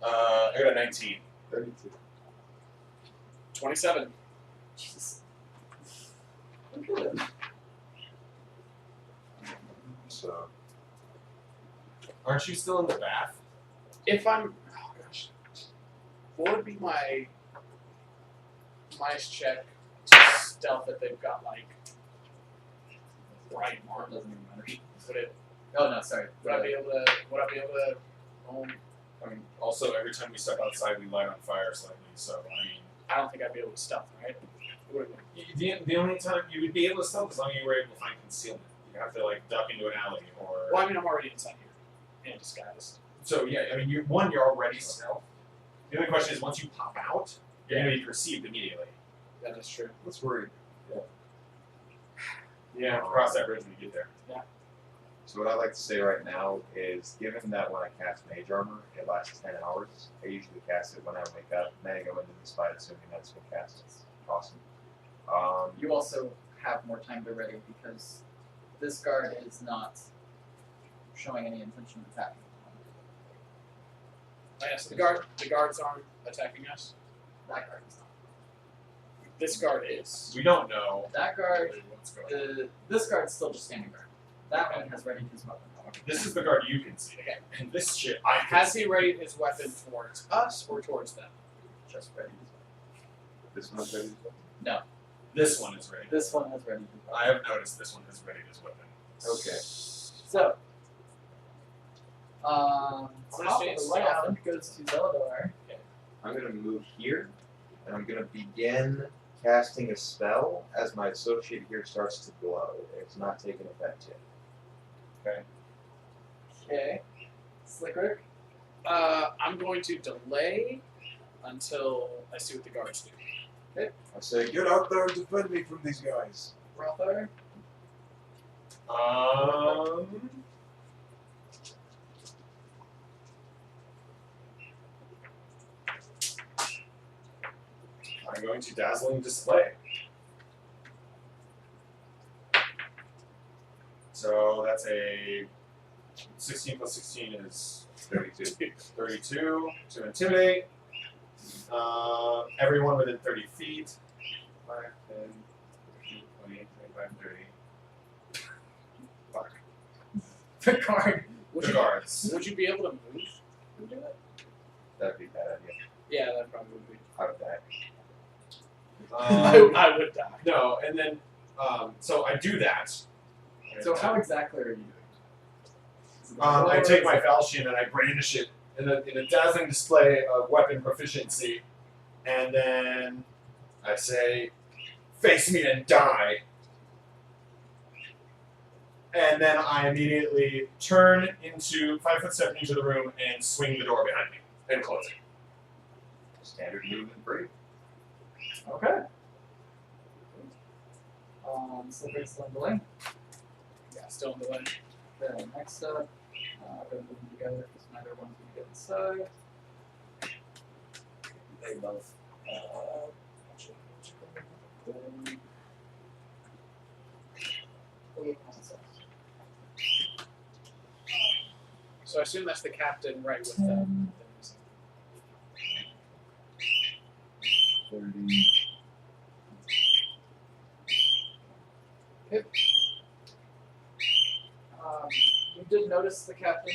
[SPEAKER 4] I got a 19.
[SPEAKER 2] 32.
[SPEAKER 1] 27.
[SPEAKER 3] Jesus. Good.
[SPEAKER 2] So,
[SPEAKER 4] Aren't you still in the bath?
[SPEAKER 1] If I'm, oh gosh, what would be my mice check to stealth if they've got like right arm?
[SPEAKER 3] Doesn't even matter.
[SPEAKER 1] Would it?
[SPEAKER 3] Oh no, sorry.
[SPEAKER 1] Would I be able to? Would I be able to?
[SPEAKER 4] I mean, also every time we step outside, we light on fire slightly. So I mean,
[SPEAKER 1] I don't think I'd be able to stealth, right? Would it
[SPEAKER 4] the only time you would be able to stealth is as long as you were able to find concealment. You have to like duck into an alley or.
[SPEAKER 1] Well, I mean, I'm already inside here, in disguise.
[SPEAKER 4] So yeah, I mean, you're already stealth. The only question is once you pop out, you're going to be perceived immediately.
[SPEAKER 1] That is true.
[SPEAKER 2] let's worry.
[SPEAKER 4] You have to cross that bridge when you get there.
[SPEAKER 2] So what I like to say right now is, given that when I cast Mage Armor, it lasts 10 hours, I usually cast it when I wake up, and then I go into this fight assuming that's been cast. It's awesome.
[SPEAKER 3] You also have more time to ready because this guard is not showing any intention of attacking.
[SPEAKER 1] Oh, yes, the guards aren't attacking us.
[SPEAKER 3] That guard is not.
[SPEAKER 1] This guard is.
[SPEAKER 4] We don't know
[SPEAKER 3] That guard,
[SPEAKER 4] what's going on.
[SPEAKER 3] this guard's still just standing guard. That one has readied his weapon.
[SPEAKER 4] This is the guard you can see.
[SPEAKER 1] Okay.
[SPEAKER 4] And this shit, I can
[SPEAKER 1] Has
[SPEAKER 4] see.
[SPEAKER 1] he readied his weapon towards us or towards them?
[SPEAKER 3] Just readied his
[SPEAKER 2] This one's ready.
[SPEAKER 3] weapon.
[SPEAKER 4] This one is ready.
[SPEAKER 3] This one has readied his
[SPEAKER 4] I
[SPEAKER 3] weapon.
[SPEAKER 4] have noticed this one has readied his weapon.
[SPEAKER 2] Okay.
[SPEAKER 3] So,
[SPEAKER 1] I'm
[SPEAKER 3] top
[SPEAKER 1] gonna
[SPEAKER 3] of
[SPEAKER 1] stay
[SPEAKER 3] the
[SPEAKER 1] stealth.
[SPEAKER 3] round goes to Zelador.
[SPEAKER 2] I'm going to move here, and I'm going to begin casting a spell as my associate here starts to glow. It's not taken effect yet.
[SPEAKER 3] Okay. Slickrick.
[SPEAKER 1] I'm going to delay until I see what the guards do.
[SPEAKER 2] I say, get out there and defend me from these guys.
[SPEAKER 3] Rother.
[SPEAKER 4] I'm going to dazzling display. So that's a 16 plus 16 is
[SPEAKER 2] 32.
[SPEAKER 4] 32 to intimidate. Everyone within 30 feet. 5, 10, 15, 20, 25, 30. Fuck.
[SPEAKER 3] The guard.
[SPEAKER 1] Would
[SPEAKER 4] The
[SPEAKER 1] you,
[SPEAKER 4] guards.
[SPEAKER 1] would you be able to move and do it?
[SPEAKER 2] That'd be a bad idea.
[SPEAKER 1] Yeah, that probably would be.
[SPEAKER 2] I would die.
[SPEAKER 1] I would die.
[SPEAKER 4] No, and then, so I do that.
[SPEAKER 3] So how exactly are you doing? Is it
[SPEAKER 4] I
[SPEAKER 3] or
[SPEAKER 4] take
[SPEAKER 3] is
[SPEAKER 4] my
[SPEAKER 3] it-
[SPEAKER 4] falchion and I brandish it in a dazzling display of weapon proficiency, and then I say, "Face me and die." And then I immediately turn into 5 foot step into the room and swing the door behind me and close it.
[SPEAKER 2] Standard move and break.
[SPEAKER 3] Okay. Slickrick's still in delay.
[SPEAKER 1] Yeah, still in delay.
[SPEAKER 3] Then next up, I'm going to put them together because neither one's going to get inside. They both.
[SPEAKER 1] So I assume that's the captain right with them.
[SPEAKER 2] 30.
[SPEAKER 3] You did notice the captain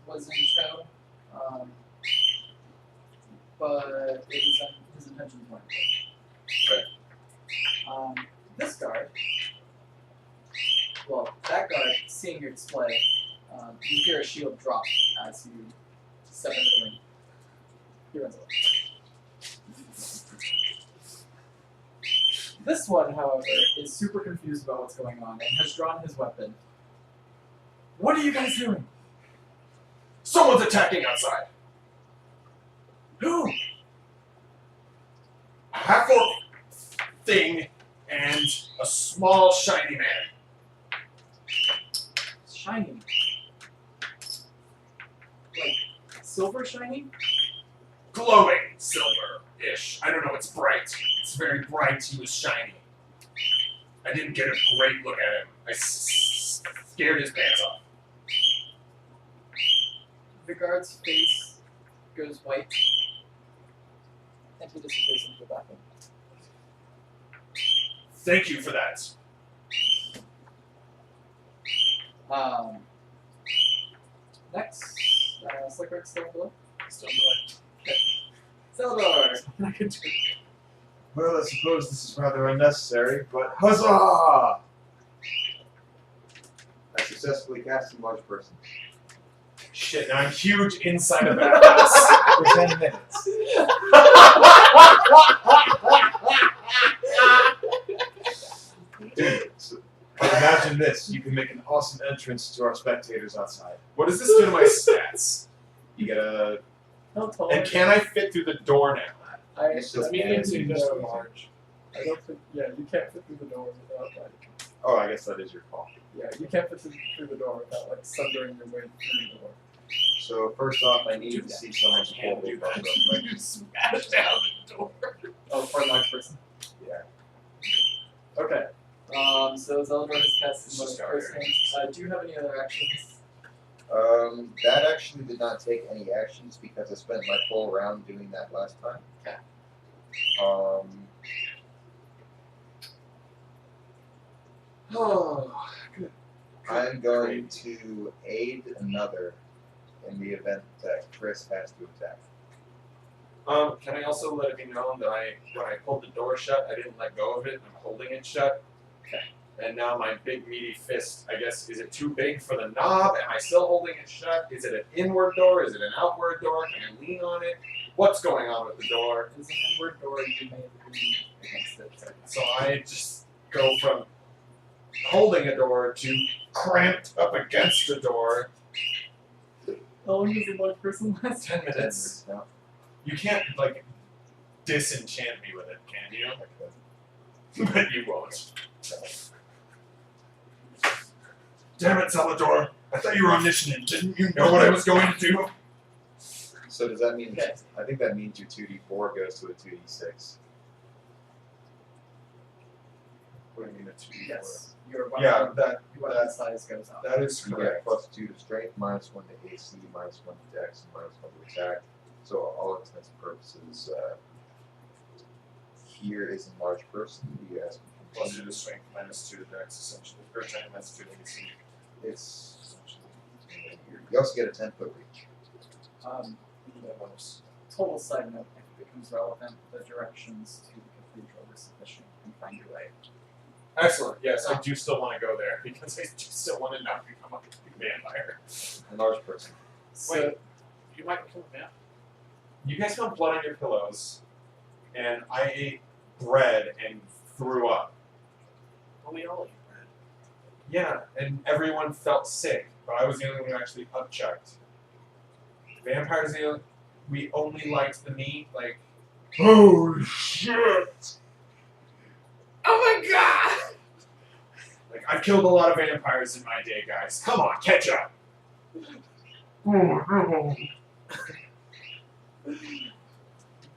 [SPEAKER 3] was in tow, but his intentions weren't good. This guard, well, that guard, seeing your display, you hear a shield drop as you step into the ring. He runs away. This one, however, is super confused about what's going on and has drawn his weapon. What are you guys doing?
[SPEAKER 4] Someone's attacking outside.
[SPEAKER 3] Who?
[SPEAKER 4] A half-orc thing and a small shiny man.
[SPEAKER 3] Shiny. Like, silver shiny?
[SPEAKER 4] Glowing silver-ish. I don't know, it's bright. It's very bright, he was shiny. I didn't get a great look at him. I scared his pants off.
[SPEAKER 3] The guard's face goes white, and he disappears into the bathroom.
[SPEAKER 4] Thank you for that.
[SPEAKER 3] Next, Slickrick's still below.
[SPEAKER 1] Still doing.
[SPEAKER 3] Zeldor!
[SPEAKER 1] I can do it.
[SPEAKER 5] Well, I suppose this is rather unnecessary, but huzzah! I successfully cast a large person
[SPEAKER 4] Shit, now I'm huge inside of that house.
[SPEAKER 5] for 10 minutes. Dude, so, imagine this. You can make an awesome entrance to our spectators outside.
[SPEAKER 4] What does this do to my stats?
[SPEAKER 5] You get a...
[SPEAKER 3] How tall
[SPEAKER 4] And
[SPEAKER 3] are
[SPEAKER 4] can I fit through the door now?
[SPEAKER 3] I
[SPEAKER 5] It's just
[SPEAKER 1] medium
[SPEAKER 5] fancy,
[SPEAKER 1] to
[SPEAKER 5] just
[SPEAKER 1] no.
[SPEAKER 5] large.
[SPEAKER 3] don't think, yeah, you can't fit through the door without, like,
[SPEAKER 5] Oh, I guess that is your call.
[SPEAKER 3] yeah, you can't fit through the door without, like, sundering your way through the door.
[SPEAKER 5] So first off, I need
[SPEAKER 1] Do
[SPEAKER 5] to
[SPEAKER 1] that.
[SPEAKER 5] see someone's
[SPEAKER 1] Can't
[SPEAKER 5] full
[SPEAKER 1] do
[SPEAKER 5] buff
[SPEAKER 1] that.
[SPEAKER 5] real quick.
[SPEAKER 1] You smash down the door.
[SPEAKER 3] Oh, for a large person.
[SPEAKER 5] Yeah.
[SPEAKER 3] Okay. So Zeldor has cast
[SPEAKER 4] It's
[SPEAKER 3] his
[SPEAKER 4] just
[SPEAKER 3] first
[SPEAKER 4] out
[SPEAKER 3] hand. Do you have any other actions?
[SPEAKER 5] That actually did not take any actions because I spent my full round doing that last time.
[SPEAKER 3] Okay.
[SPEAKER 5] Oh, good. I'm going to aid another in the event that Chris has to attack.
[SPEAKER 4] Can I also let it be known that when I pulled the door shut, I didn't let go of it. I'm holding it shut.
[SPEAKER 3] Okay.
[SPEAKER 4] And now my big meaty fist, I guess, is it too big for the knob? Am I still holding it shut? Is it an inward door? Is it an outward door? Can I lean on it? What's going on with the door?
[SPEAKER 3] It is an inward door. You may lean against it.
[SPEAKER 4] So I just go from holding a door to cramped up against the door.
[SPEAKER 3] How long does a large person last?
[SPEAKER 4] 10 minutes.
[SPEAKER 5] Now,
[SPEAKER 4] You can't, like, disenchant me with it, can you? But you won't. Damn it, Salvador. I thought you were omniscient. Didn't you know what I was going to do?
[SPEAKER 5] so does that mean?
[SPEAKER 3] Okay.
[SPEAKER 5] I think that means your 2d4 goes to a 2d6.
[SPEAKER 4] What do you mean, a 2d4?
[SPEAKER 3] Yes. Your
[SPEAKER 4] Yeah,
[SPEAKER 3] weapon,
[SPEAKER 4] that,
[SPEAKER 3] your weapon size goes up.
[SPEAKER 4] that is
[SPEAKER 5] You
[SPEAKER 4] correct.
[SPEAKER 5] get +2 to strength, -1 to AC, -1 to dex, and -1 to attack. So all intents and purposes, here is a large person. You guys can
[SPEAKER 4] Plus 2 to strength, minus 2 to dex, essentially. Or minus 2 to AC.
[SPEAKER 5] It's you also get a 10-foot reach.
[SPEAKER 3] Total side note, if it becomes relevant, the directions to the cathedral are sufficient. You can find your way.
[SPEAKER 4] Excellent. Yes, I do still want to go there because I do still want to not become a vampire.
[SPEAKER 5] A large person.
[SPEAKER 3] So,
[SPEAKER 1] Wait. You might become a man.
[SPEAKER 4] You guys found blood on your pillows, and I ate bread and threw up.
[SPEAKER 1] Well, we all eat bread.
[SPEAKER 4] Yeah, and everyone felt sick, but I was the only one who actually upchucked. Vampires, we only liked the meat, like, oh shit! Oh my god! Like, I've killed a lot of vampires in my day, guys. Come on, catch up!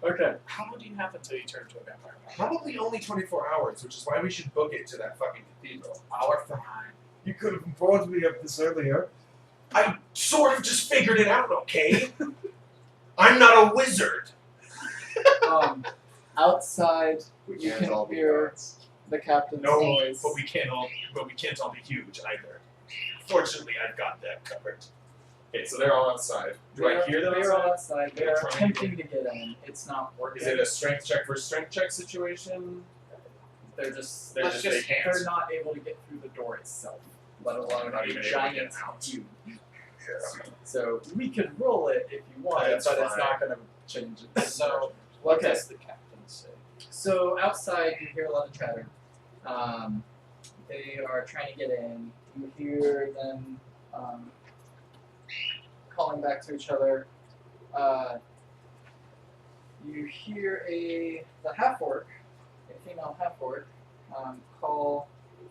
[SPEAKER 3] okay.
[SPEAKER 1] How long do you have until you turn into a vampire?
[SPEAKER 4] Probably only 24 hours, which is why we should book it to that fucking cathedral.
[SPEAKER 1] Hour 5.
[SPEAKER 5] You could have informed me of this earlier.
[SPEAKER 4] I sort of just figured it out, okay? I'm not a wizard.
[SPEAKER 3] Outside,
[SPEAKER 5] We
[SPEAKER 3] You
[SPEAKER 5] can't
[SPEAKER 3] can
[SPEAKER 5] all be
[SPEAKER 3] hear-
[SPEAKER 5] gods.
[SPEAKER 3] the captain's
[SPEAKER 4] No,
[SPEAKER 3] voice.
[SPEAKER 4] but we can't all be huge either. Fortunately, I've got that covered. Okay, so they're all outside. Do I hear them
[SPEAKER 3] They're all
[SPEAKER 4] outside?
[SPEAKER 3] outside. They're
[SPEAKER 4] They're trying
[SPEAKER 3] attempting to get in. It's not working.
[SPEAKER 4] Is it a strength check for strength check situation?
[SPEAKER 3] They're just
[SPEAKER 4] They're
[SPEAKER 1] Let's
[SPEAKER 4] just
[SPEAKER 1] just-
[SPEAKER 4] they can't.
[SPEAKER 3] they're not able to get through the door itself, let alone
[SPEAKER 4] Not
[SPEAKER 3] a
[SPEAKER 4] even able to
[SPEAKER 3] giant
[SPEAKER 4] get out.
[SPEAKER 3] cube.
[SPEAKER 4] Yeah.
[SPEAKER 3] So we can roll it if you want,
[SPEAKER 4] That's
[SPEAKER 3] but it's
[SPEAKER 4] fine.
[SPEAKER 3] not going to change it.
[SPEAKER 1] So, what
[SPEAKER 3] Okay.
[SPEAKER 1] does the captain say?
[SPEAKER 3] So outside, you hear a lot of chatter. They are trying to get in. You hear them calling back to each other. You hear the half-orc, a female half-orc, call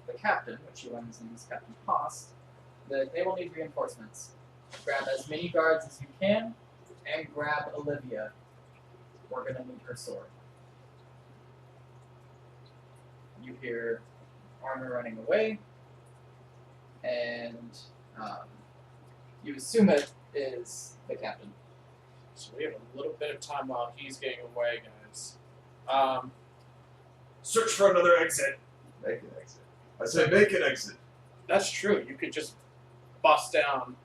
[SPEAKER 3] the captain, which you learn his name is Captain Haas, that they will need reinforcements. Grab as many guards as you can, and grab Olivia. We're gonna need her sword. You hear Armor running away, and you assume it is the captain.
[SPEAKER 1] So we have a little bit of time while he's getting away, guys.
[SPEAKER 4] Search for another exit.
[SPEAKER 5] Make an exit. I say make an exit.
[SPEAKER 1] That's true. You could just bust down.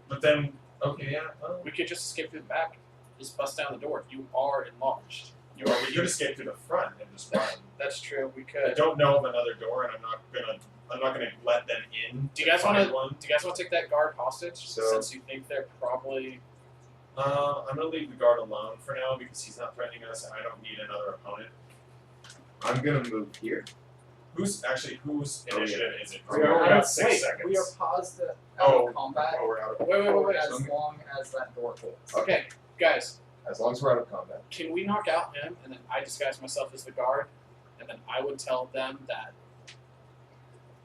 [SPEAKER 4] But then, okay, yeah. Well,
[SPEAKER 1] We could just escape through the back. Just bust down the door. You are enlarged. You
[SPEAKER 4] we
[SPEAKER 1] are.
[SPEAKER 4] could escape through the front and just run.
[SPEAKER 1] That's true. We
[SPEAKER 4] I
[SPEAKER 1] could.
[SPEAKER 4] don't know of another door, and I'm not gonna let them in.
[SPEAKER 1] Do you guys
[SPEAKER 4] find
[SPEAKER 1] want to?
[SPEAKER 4] one?
[SPEAKER 1] Do you guys want to take that guard hostage?
[SPEAKER 5] So-
[SPEAKER 1] Since you think they're probably.
[SPEAKER 4] I'm gonna leave the guard alone for now because he's not threatening us, and I don't need another opponent.
[SPEAKER 5] I'm gonna move here.
[SPEAKER 4] Whose initiative is it?
[SPEAKER 3] We
[SPEAKER 4] We're
[SPEAKER 3] are,
[SPEAKER 4] about 6 seconds.
[SPEAKER 3] we are paused out
[SPEAKER 4] Oh,
[SPEAKER 3] of combat
[SPEAKER 4] Oh, we're out of.
[SPEAKER 1] Wait.
[SPEAKER 3] as long as that door holds.
[SPEAKER 1] Okay, guys.
[SPEAKER 5] As long as we're out of combat.
[SPEAKER 1] Can we knock out him and then I disguise myself as the guard, and then I would tell them that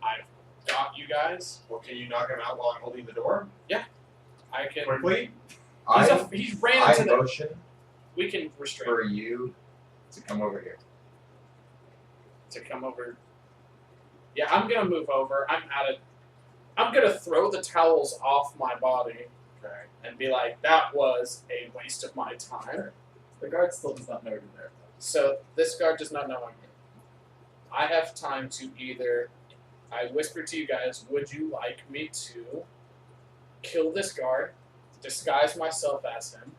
[SPEAKER 1] I've got you guys.
[SPEAKER 4] Well, can you knock him out while I'm holding the door?
[SPEAKER 1] I can.
[SPEAKER 4] Quickly?
[SPEAKER 1] He's ran
[SPEAKER 5] I
[SPEAKER 1] into the.
[SPEAKER 5] motion
[SPEAKER 1] We can restrain
[SPEAKER 5] for
[SPEAKER 1] him
[SPEAKER 5] you to come over here.
[SPEAKER 1] to come over. Yeah, I'm gonna move over. I'm gonna throw the towels off my body
[SPEAKER 4] Okay.
[SPEAKER 1] and be like, that was a waste of my time.
[SPEAKER 3] The guard still does not know you're there.
[SPEAKER 1] So this guard does not know I'm here. I have time to either. I whisper to you guys, would you like me to kill this guard, disguise myself as him,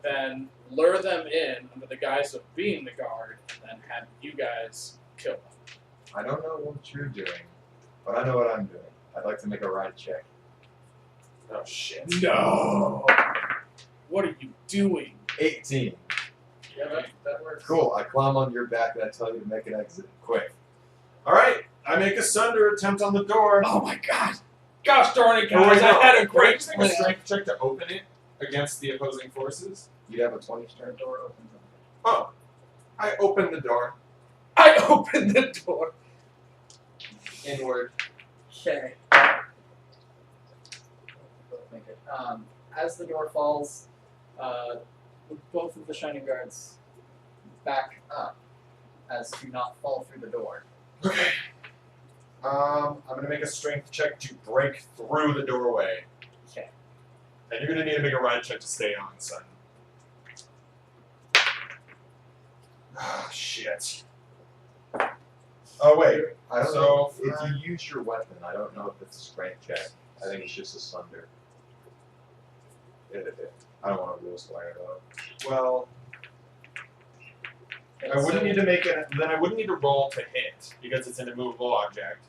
[SPEAKER 1] then lure them in under the guise of being the guard, and then have you guys kill them?
[SPEAKER 5] I don't know what you're doing, but I know what I'm doing. I'd like to make a ride check.
[SPEAKER 4] Oh shit.
[SPEAKER 1] No! What are you doing?
[SPEAKER 5] 18.
[SPEAKER 3] Yeah, that works.
[SPEAKER 5] Cool. I climb on your back and I tell you to make an exit. Quick.
[SPEAKER 4] Alright, I make a sunder attempt on the door.
[SPEAKER 1] Oh my god! Gosh darn it,
[SPEAKER 4] Oh, wait,
[SPEAKER 1] guys!
[SPEAKER 4] no.
[SPEAKER 1] I had a
[SPEAKER 4] Can I
[SPEAKER 1] great
[SPEAKER 4] just make a
[SPEAKER 1] plan.
[SPEAKER 4] strength check to open it against the opposing forces.
[SPEAKER 5] You'd have a 20
[SPEAKER 3] The
[SPEAKER 5] strength.
[SPEAKER 3] door opens up.
[SPEAKER 4] Oh. I open the door.
[SPEAKER 1] I opened the door.
[SPEAKER 4] Inward.
[SPEAKER 3] Okay. Both make it. As the door falls, both of the shining guards back up as to not fall through the door.
[SPEAKER 4] Okay. I'm gonna make a strength check to break through the doorway.
[SPEAKER 3] Okay.
[SPEAKER 4] And you're gonna need to make a ride check to stay on, son. Ah, shit. Oh wait.
[SPEAKER 5] I don't
[SPEAKER 4] So,
[SPEAKER 5] know. If
[SPEAKER 4] for-
[SPEAKER 5] you use your weapon, I don't know if it's a strength check. I think it's just a sunder. I don't want to rules fire though.
[SPEAKER 4] Well,
[SPEAKER 3] Okay,
[SPEAKER 4] I wouldn't
[SPEAKER 3] so-
[SPEAKER 4] need to make it. Then I wouldn't need to roll to hit because it's an immovable object.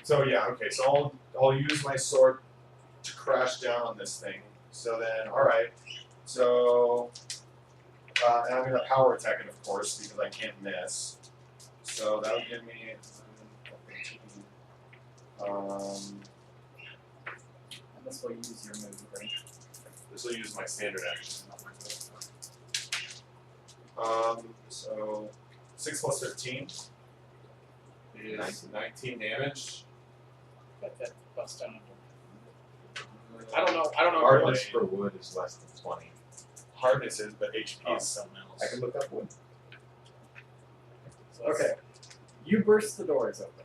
[SPEAKER 4] So yeah, okay. So I'll use my sword to crash down on this thing. So then, all right. So and I'm gonna power attack it, of course, because I can't miss. So that'll give me.
[SPEAKER 3] And this will use your move, right?
[SPEAKER 4] This will use my standard action. So 6 plus 13 is 19 damage.
[SPEAKER 1] But that bust down I don't know.
[SPEAKER 5] Hardness
[SPEAKER 1] really.
[SPEAKER 5] for wood is less than 20.
[SPEAKER 4] Hardness is, but HP
[SPEAKER 5] Oh.
[SPEAKER 4] is something else.
[SPEAKER 5] I can look up wood.
[SPEAKER 1] So that's-
[SPEAKER 3] Okay. You burst the doors open.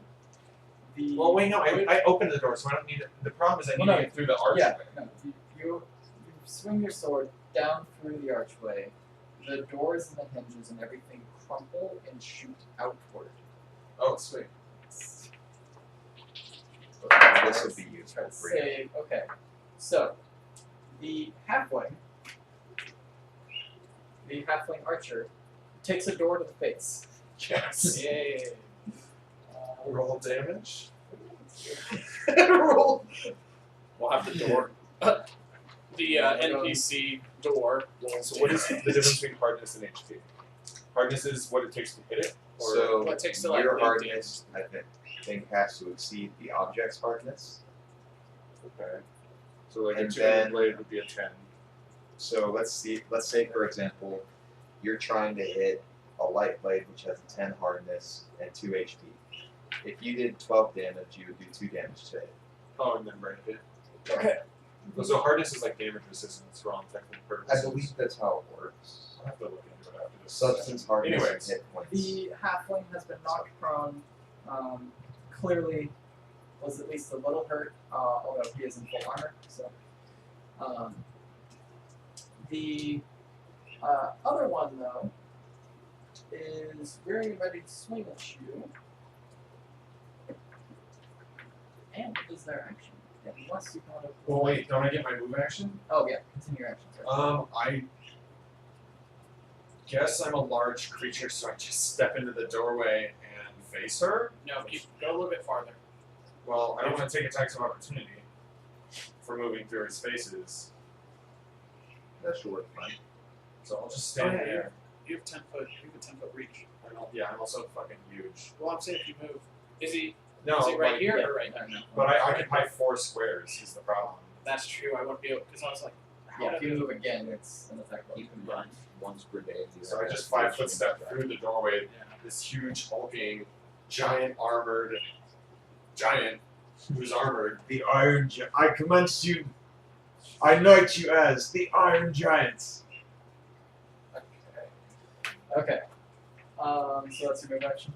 [SPEAKER 3] The
[SPEAKER 4] Well, wait, no, I opened the door, so I don't need it. The problem is I need
[SPEAKER 3] Well, no,
[SPEAKER 4] to get through the archway.
[SPEAKER 3] Yeah, no, you swing your sword down through the archway. The doors and the hinges and everything crumple and shoot outward.
[SPEAKER 4] Oh, sweet.
[SPEAKER 5] This would be useful for you.
[SPEAKER 3] Save. Okay. So, the halfling archer takes a door to the face.
[SPEAKER 4] Yes.
[SPEAKER 1] Yay.
[SPEAKER 4] Roll damage.
[SPEAKER 5] Roll.
[SPEAKER 1] We'll have the door. The NPC door.
[SPEAKER 4] So what is the difference between hardness and HP? Hardness is what it takes to hit it. Or
[SPEAKER 5] So
[SPEAKER 1] what takes to, like,
[SPEAKER 5] your
[SPEAKER 1] lead
[SPEAKER 5] hardness, I think, has to exceed the object's hardness.
[SPEAKER 4] okay. So like a
[SPEAKER 5] And
[SPEAKER 4] 200
[SPEAKER 5] then-
[SPEAKER 4] blade would be a 10.
[SPEAKER 5] So let's say for example, you're trying to hit a light blade which has a 10 hardness and 2 HP. If you did 12 damage, you would do 2 damage to it.
[SPEAKER 4] Oh, and then break it.
[SPEAKER 3] Okay.
[SPEAKER 4] So hardness is like damage resistance for all technical purposes.
[SPEAKER 5] I believe that's how it works.
[SPEAKER 4] I'll have to look into it after this.
[SPEAKER 5] Substance hardness
[SPEAKER 4] Anyways.
[SPEAKER 5] and hit points.
[SPEAKER 3] The halfling has been knocked prone. Clearly was at least a little hurt, although he is in full armor. So, the other one though is very ready to swing at you, and it is their action. Unless you want to.
[SPEAKER 4] Well, wait, don't I get my move action?
[SPEAKER 3] Oh yeah, continue your action. Sorry.
[SPEAKER 4] I guess I'm a large creature, so I just step into the doorway and face her.
[SPEAKER 1] No, go a little bit farther.
[SPEAKER 4] Well, I don't want to take attacks of opportunity for moving through her spaces,
[SPEAKER 5] That should work fine.
[SPEAKER 4] so I'll just stand
[SPEAKER 1] Okay.
[SPEAKER 4] there.
[SPEAKER 1] You have 10 foot. You have a 10 foot reach.
[SPEAKER 4] I'm also fucking huge.
[SPEAKER 1] Well, I'm saying if you move, is he
[SPEAKER 4] No,
[SPEAKER 1] right
[SPEAKER 4] like,
[SPEAKER 1] here
[SPEAKER 3] yeah.
[SPEAKER 1] or right there? No.
[SPEAKER 4] But I occupy 4 squares. Is the problem?
[SPEAKER 1] That's true. I won't be able because I was like, how
[SPEAKER 3] Yeah,
[SPEAKER 1] did
[SPEAKER 3] if
[SPEAKER 1] I
[SPEAKER 3] you
[SPEAKER 1] move?
[SPEAKER 3] move again, it's an attack roll.
[SPEAKER 2] Keep in mind, once per day. you
[SPEAKER 4] So
[SPEAKER 2] have
[SPEAKER 4] I just
[SPEAKER 2] to
[SPEAKER 4] 5 foot step through the doorway.
[SPEAKER 1] Yeah.
[SPEAKER 4] This huge hulking, giant armored giant who's armored.
[SPEAKER 5] The Iron Giant. I commence you. I knight you as the Iron Giants.
[SPEAKER 3] Okay. So that's your move action.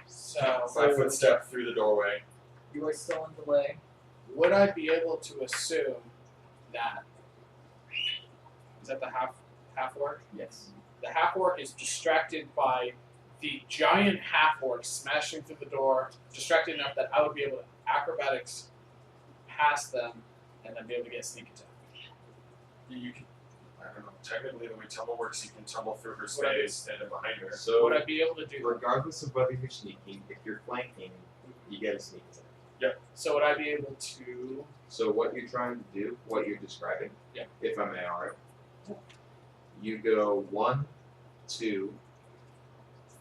[SPEAKER 1] So
[SPEAKER 4] 5 foot step through the doorway.
[SPEAKER 3] You are still in delay.
[SPEAKER 1] would I be able to assume that is that the half orc?
[SPEAKER 3] Yes.
[SPEAKER 1] The half orc is distracted by the giant half orc smashing through the door, distracted enough that I would be able to acrobatics past them and then be able to get a sneak attack.
[SPEAKER 4] You can, I don't know, technically the way tumble works, you can tumble through her
[SPEAKER 1] Would I be-
[SPEAKER 4] space, standing behind her.
[SPEAKER 5] So,
[SPEAKER 1] Would I be able to do that?
[SPEAKER 5] regardless of whether you're sneaking, if you're flanking, you get a sneak attack.
[SPEAKER 1] So would I be able to
[SPEAKER 5] So what you're trying to do, what you're describing,
[SPEAKER 1] Yeah.
[SPEAKER 5] if I may, alright, you go 1, 2,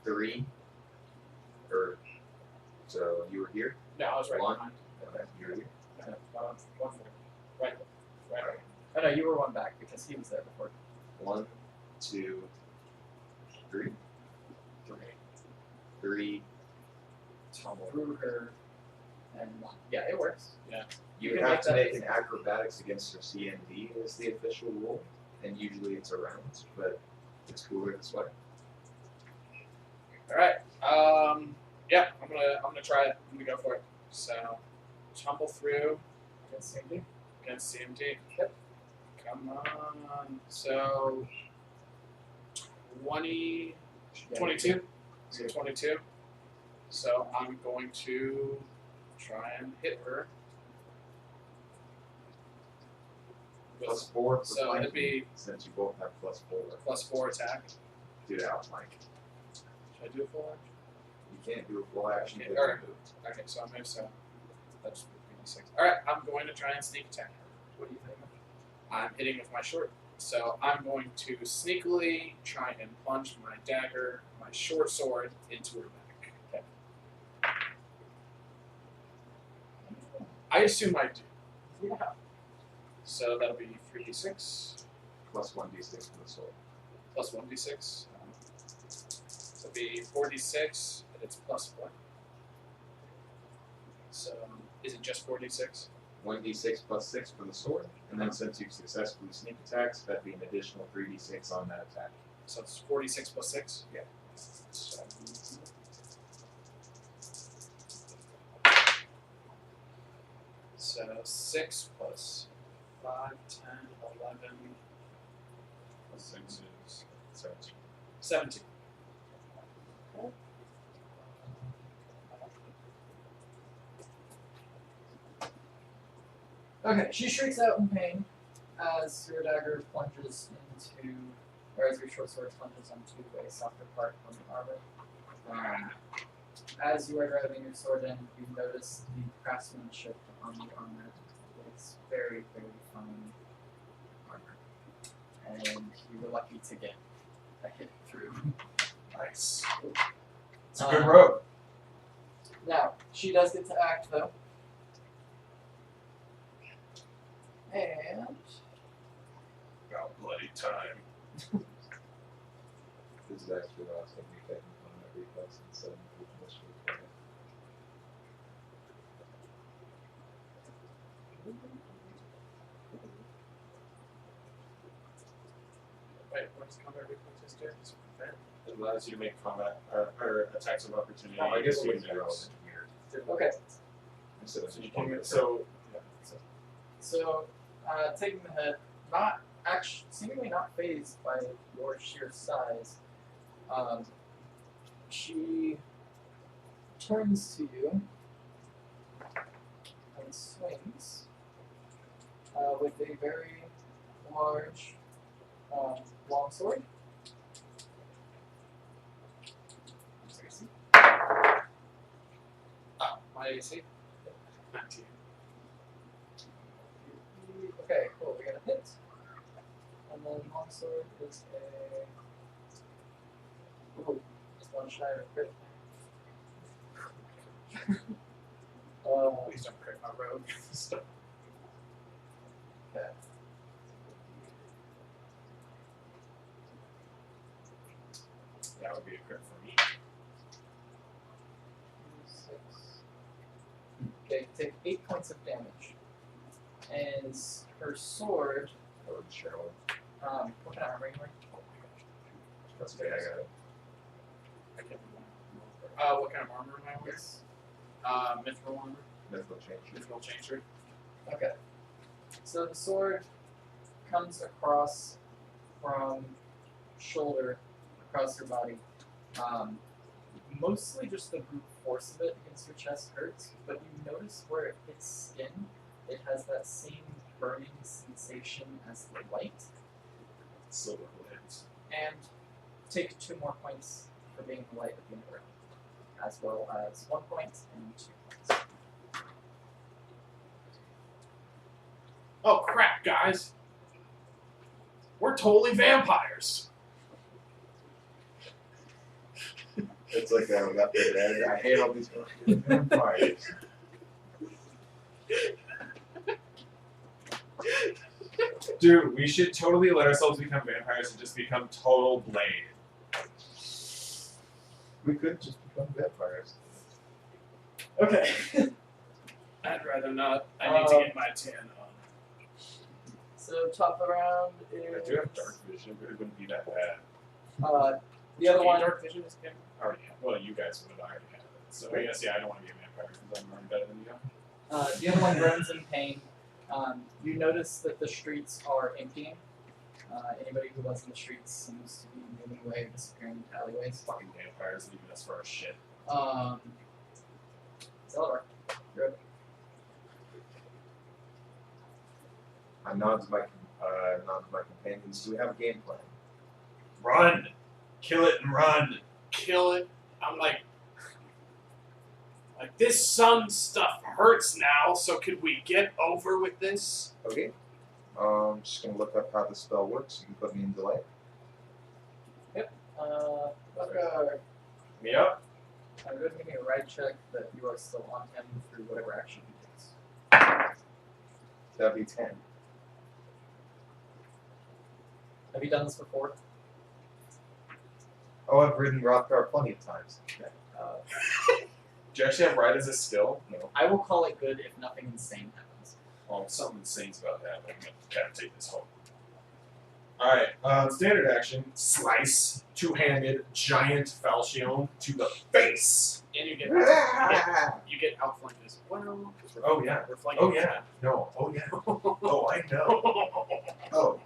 [SPEAKER 5] 3, or so you were here.
[SPEAKER 1] no, I was right
[SPEAKER 5] One.
[SPEAKER 1] behind.
[SPEAKER 5] Okay, you were here.
[SPEAKER 3] No, one forward.
[SPEAKER 1] Right. Right.
[SPEAKER 5] Alright.
[SPEAKER 3] Oh no, you were one back because he was there before.
[SPEAKER 5] 1, 2, 3, 3.
[SPEAKER 3] Tumble through her, and yeah, it works.
[SPEAKER 5] You
[SPEAKER 3] You
[SPEAKER 5] would
[SPEAKER 3] can
[SPEAKER 5] have
[SPEAKER 3] make
[SPEAKER 5] to
[SPEAKER 3] that
[SPEAKER 5] make
[SPEAKER 3] as-
[SPEAKER 5] an acrobatics against your CMD as the official rule, and usually it's a round, but it's cooler this way.
[SPEAKER 1] All right. Yeah, I'm gonna try it. I'm gonna go for it. So, tumble through
[SPEAKER 3] Against CMD.
[SPEAKER 1] against CMT.
[SPEAKER 3] Yep.
[SPEAKER 1] Come on. So, 20,
[SPEAKER 3] Yeah,
[SPEAKER 1] 22. So 22. So I'm going to try and hit her.
[SPEAKER 5] Plus 4 for
[SPEAKER 1] So
[SPEAKER 5] flanking,
[SPEAKER 1] it'd be
[SPEAKER 5] since you both have plus 4.
[SPEAKER 1] +4 attack.
[SPEAKER 5] Do it outflank.
[SPEAKER 1] Should I do a full action?
[SPEAKER 5] You can't do a full action.
[SPEAKER 1] Okay,
[SPEAKER 5] because
[SPEAKER 1] alright.
[SPEAKER 5] you moved.
[SPEAKER 1] Okay, so I move so. That's 6. Alright, I'm going to try and sneak attack her.
[SPEAKER 3] What do you think?
[SPEAKER 1] I'm hitting with my short. So I'm going to sneakily try and plunge my dagger, my short sword, into her back.
[SPEAKER 3] Okay.
[SPEAKER 1] I assume I do.
[SPEAKER 3] Yeah.
[SPEAKER 1] So that'll be 3d6
[SPEAKER 5] Plus 1d6 for the sword.
[SPEAKER 1] plus 1d6. So it'll be 4d6, and it's plus 1. So is it just 4d6?
[SPEAKER 5] 1d6 plus 6 for the sword, and then since you've successfully sneak attacks, that'd be an additional 3d6 on that attack.
[SPEAKER 1] So it's 46 plus 6?
[SPEAKER 5] Yeah.
[SPEAKER 1] So, so 6 plus 5, 10, 11,
[SPEAKER 4] Plus 6 is 17.
[SPEAKER 1] 17.
[SPEAKER 3] Okay, she shrieks out in pain as your dagger plunges into, or as your short sword plunges onto a softer part of the armor. As you are driving your sword in, you notice the craftsmanship on the armor. It's very, very fine armor. And you were lucky to get a hit through.
[SPEAKER 4] Nice. It's a good road.
[SPEAKER 3] Now, she does get to act though. And
[SPEAKER 4] About bloody time.
[SPEAKER 5] This is actually the last time we taken on every class and 7 initially.
[SPEAKER 1] Wait, what does combat reflexes do? Just prevent.
[SPEAKER 4] It allows you to make combat or attacks of opportunity.
[SPEAKER 5] I guess we
[SPEAKER 4] with
[SPEAKER 5] can
[SPEAKER 4] attacks.
[SPEAKER 3] okay,
[SPEAKER 5] Instead of
[SPEAKER 4] So you can so
[SPEAKER 3] so taking the hit, not actually seemingly not phased by your sheer size, she turns to you and swings with a very large longsword.
[SPEAKER 1] My AC? 19.
[SPEAKER 3] Okay, cool. We got a hit, and then longsword is a just one shy of a crit.
[SPEAKER 1] Please don't crit my rogue. Stop.
[SPEAKER 3] Okay.
[SPEAKER 4] that would be a crit for me.
[SPEAKER 3] 6. Okay, take 8 points of damage. And her sword,
[SPEAKER 5] Or the Cheryl.
[SPEAKER 3] what kind of armor are you wearing?
[SPEAKER 5] That's okay, I got it.
[SPEAKER 1] I can't remember. What kind of armor am I wearing?
[SPEAKER 3] Yes.
[SPEAKER 1] Mithril armor.
[SPEAKER 5] Mithril change.
[SPEAKER 1] Mithril chainship.
[SPEAKER 3] Okay. So the sword comes across from shoulder across her body. Mostly just the brute force of it against your chest hurts, but you notice where it hits skin, it has that same burning sensation as the light.
[SPEAKER 4] Silver blades.
[SPEAKER 3] And take 2 more points for being the light at the end of the round, as well as 1 point and 2 points.
[SPEAKER 1] Oh crap, guys! We're totally vampires!
[SPEAKER 5] It's like that when I got there. I hate all these fucking vampires.
[SPEAKER 4] Dude, we should totally let ourselves become vampires and just become total blade.
[SPEAKER 5] We could just become vampires.
[SPEAKER 3] Okay.
[SPEAKER 1] I'd rather not. I need to get my tan on.
[SPEAKER 3] So top of the round
[SPEAKER 4] I
[SPEAKER 3] is
[SPEAKER 4] do have dark vision, but it wouldn't be that bad.
[SPEAKER 3] the other one.
[SPEAKER 1] Dark vision is good.
[SPEAKER 4] I already have. Well, you guys would already have it. So I guess, yeah, I don't want to be a vampire because I'm already better than you.
[SPEAKER 3] The other one groans in pain. You notice that the streets are emptying. Anybody who was in the streets seems to be moving away or disappearing into alleyways.
[SPEAKER 4] Fucking vampires leaving us for our shit.
[SPEAKER 3] Zelda, you're up.
[SPEAKER 5] I nod to my companions. Do we have a game plan?
[SPEAKER 4] Run! Kill it and run!
[SPEAKER 1] Kill it. I'm like this sun stuff hurts now, so could we get over with this?
[SPEAKER 5] Okay. Just gonna look up how the spell works. You can put me in delay.
[SPEAKER 3] Buckar,
[SPEAKER 4] Me up?
[SPEAKER 3] go ahead and give me a ride check that you are still on him through whatever action he takes.
[SPEAKER 5] That'd be 10.
[SPEAKER 3] Have you done this before?
[SPEAKER 5] Oh, I've ridden Rothgar plenty of times.
[SPEAKER 4] Do you actually have ride as a skill?
[SPEAKER 5] No.
[SPEAKER 3] I will call it good if nothing insane happens.
[SPEAKER 4] Well, something insane's about that, but I'm gonna kind of take this home. Alright, standard action, slice, two-handed, giant falchion to the face!
[SPEAKER 1] And you get
[SPEAKER 5] Ah!
[SPEAKER 1] you get outflanked as well.
[SPEAKER 4] Oh, yeah.
[SPEAKER 1] We're flanking.
[SPEAKER 4] Oh, yeah. No. Oh, yeah. Oh, I know. Oh,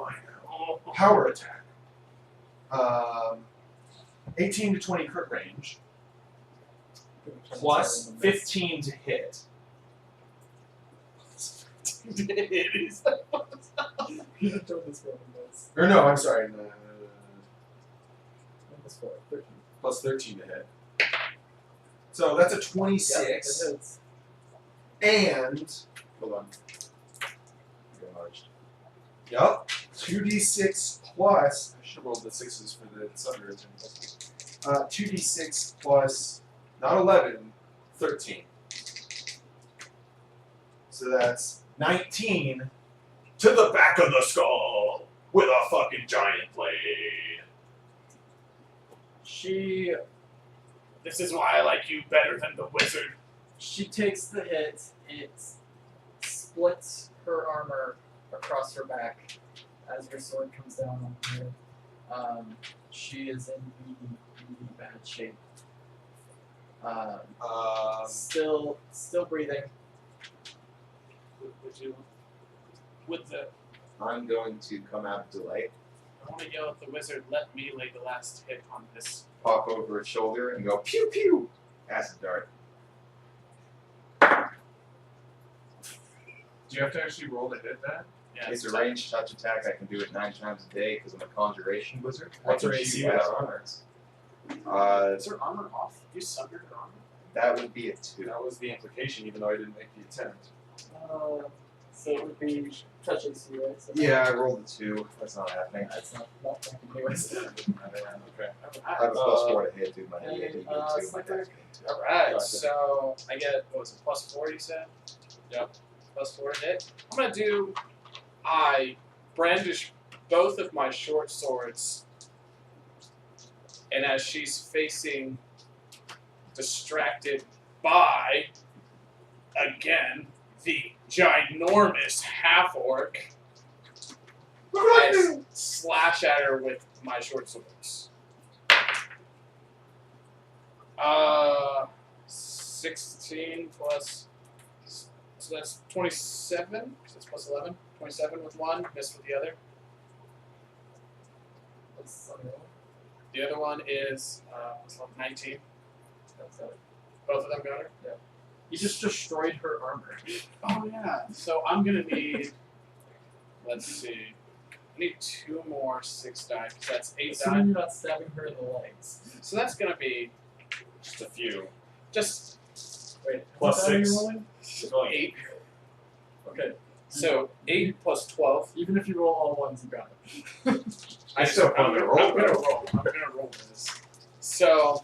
[SPEAKER 4] I know. Power attack. 18 to 20 crit range, plus 15 to hit.
[SPEAKER 1] It is.
[SPEAKER 3] You have to this roll this.
[SPEAKER 4] Or no, I'm sorry.
[SPEAKER 3] This 4, 13.
[SPEAKER 4] Plus 13 to hit. So that's a
[SPEAKER 3] Yeah,
[SPEAKER 4] 26.
[SPEAKER 3] it hits.
[SPEAKER 4] And hold on. Yup. 2d6 plus. I should have rolled the 6s for the subdivision. 2d6 plus not 11, 13. So that's 19 to the back of the skull with a fucking giant blade.
[SPEAKER 1] This is why I like you better than the wizard.
[SPEAKER 3] She takes the hit. It splits her armor across her back as her sword comes down on her. She is in really bad shape. Still breathing.
[SPEAKER 1] Would the
[SPEAKER 5] I'm going to come out of delay,
[SPEAKER 1] I want to yell at the wizard, let me lay the last hit on this.
[SPEAKER 5] pop over his shoulder, and go pew pew. Acid dart.
[SPEAKER 4] Do you have to actually roll to hit that?
[SPEAKER 1] Yeah,
[SPEAKER 5] It's a
[SPEAKER 1] tough.
[SPEAKER 5] ranged touch attack. I can do it 9 times a day because I'm a conjuration wizard.
[SPEAKER 4] What's
[SPEAKER 5] I
[SPEAKER 4] her
[SPEAKER 5] can
[SPEAKER 4] AC
[SPEAKER 5] shoot
[SPEAKER 4] without
[SPEAKER 5] acid
[SPEAKER 4] armor?
[SPEAKER 5] darts.
[SPEAKER 1] Is her armor off? You sundered her armor?
[SPEAKER 5] That would be a 2.
[SPEAKER 4] That was the implication, even though I didn't make the attempt.
[SPEAKER 3] So it would be touch AC, right? So
[SPEAKER 5] Yeah, I rolled a 2. That's not happening.
[SPEAKER 3] That's not anyways.
[SPEAKER 4] Okay.
[SPEAKER 5] I have a plus 4 to hit, dude. My
[SPEAKER 3] Okay,
[SPEAKER 5] hit, my
[SPEAKER 3] Slicker.
[SPEAKER 5] attack's getting 2.
[SPEAKER 1] Alright,
[SPEAKER 4] Gotcha.
[SPEAKER 1] so I get, what was it, plus 4 you said? Yep. Plus 4 hit. I'm gonna do, I brandish both of my short swords, and as she's facing distracted by, again, the ginormous half-orc, I slash at her with my short swords. 16 plus, so that's 27, so that's plus 11. 27 with one, miss with the other.
[SPEAKER 3] That's unreal.
[SPEAKER 1] The other one is, 19.
[SPEAKER 3] That's it.
[SPEAKER 1] Both of them got her?
[SPEAKER 3] You just destroyed her armor.
[SPEAKER 1] Oh yeah, so I'm gonna need, let's see, I need 2 more 6 die, because that's 8 die.
[SPEAKER 3] Assuming you're not stabbing her in the legs.
[SPEAKER 1] So that's gonna be
[SPEAKER 4] Just a few.
[SPEAKER 1] just
[SPEAKER 3] Wait,
[SPEAKER 4] Plus
[SPEAKER 3] how many are you
[SPEAKER 4] 6.
[SPEAKER 3] rolling?
[SPEAKER 4] It's going
[SPEAKER 1] 8.
[SPEAKER 3] Okay.
[SPEAKER 1] So 8 plus 12.
[SPEAKER 3] Even if you roll all ones, you got it.
[SPEAKER 4] I still
[SPEAKER 1] I'm
[SPEAKER 4] want to
[SPEAKER 1] gonna
[SPEAKER 4] roll.
[SPEAKER 1] roll. I'm gonna roll this. So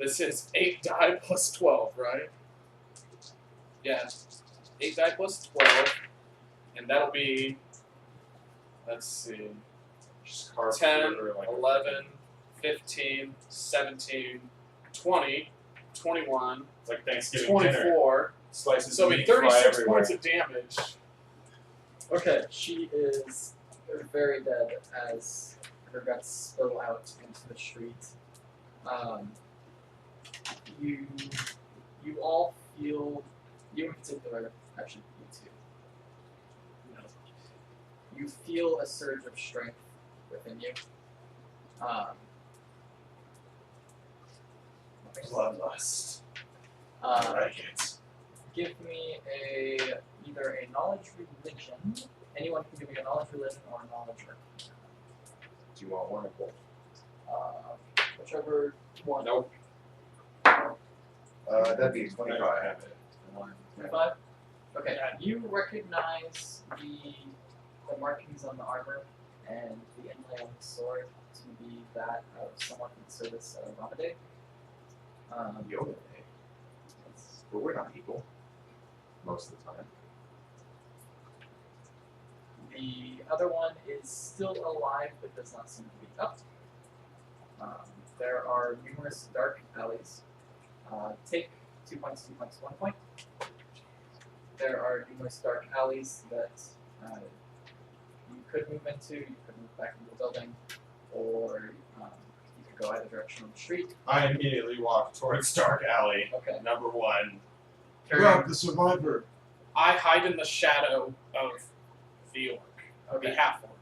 [SPEAKER 1] this is 8 die plus 12, right? Yeah. 8 die plus 12. And that'll be, let's see,
[SPEAKER 4] Just carve
[SPEAKER 1] 10,
[SPEAKER 4] through her like a
[SPEAKER 1] 11, 15, 17, 20, 21,
[SPEAKER 4] It's like Thanksgiving dinner.
[SPEAKER 1] 24.
[SPEAKER 4] Slices
[SPEAKER 1] So
[SPEAKER 4] of
[SPEAKER 1] it'll be
[SPEAKER 4] meat fly
[SPEAKER 1] 36
[SPEAKER 4] everywhere.
[SPEAKER 1] points of damage.
[SPEAKER 3] Okay, she is very dead as her guts spill out into the street. You all feel, you in particular, actually you too. You feel a surge of strength within you.
[SPEAKER 4] Bloodlust.
[SPEAKER 3] Uh,
[SPEAKER 4] Like it.
[SPEAKER 3] Give me either a knowledge religion. Anyone can give me a knowledge religion or a knowledge arcana.
[SPEAKER 5] Do you want one or both?
[SPEAKER 3] Whichever one.
[SPEAKER 4] Nope.
[SPEAKER 5] That'd be a
[SPEAKER 4] I
[SPEAKER 5] 25.
[SPEAKER 4] don't have it.
[SPEAKER 3] 25? Okay, you recognize the markings on the armor and the inlay on the sword to be that of someone in the service of Ramade.
[SPEAKER 5] Yoda, eh? But we're not equal. Most of the time.
[SPEAKER 3] The other one is still alive but does not seem to be up. There are numerous dark alleys. Take 2 points, 2 points, 1 point. There are numerous dark alleys that you could move into, you could move back into the building, or you could go either direction on the street.
[SPEAKER 4] I immediately walk towards Dark Alley.
[SPEAKER 3] Okay.
[SPEAKER 4] Number 1.
[SPEAKER 3] Carry-
[SPEAKER 4] the survivor.
[SPEAKER 1] I hide in the shadow of the orc,
[SPEAKER 3] Okay.
[SPEAKER 1] the half orc.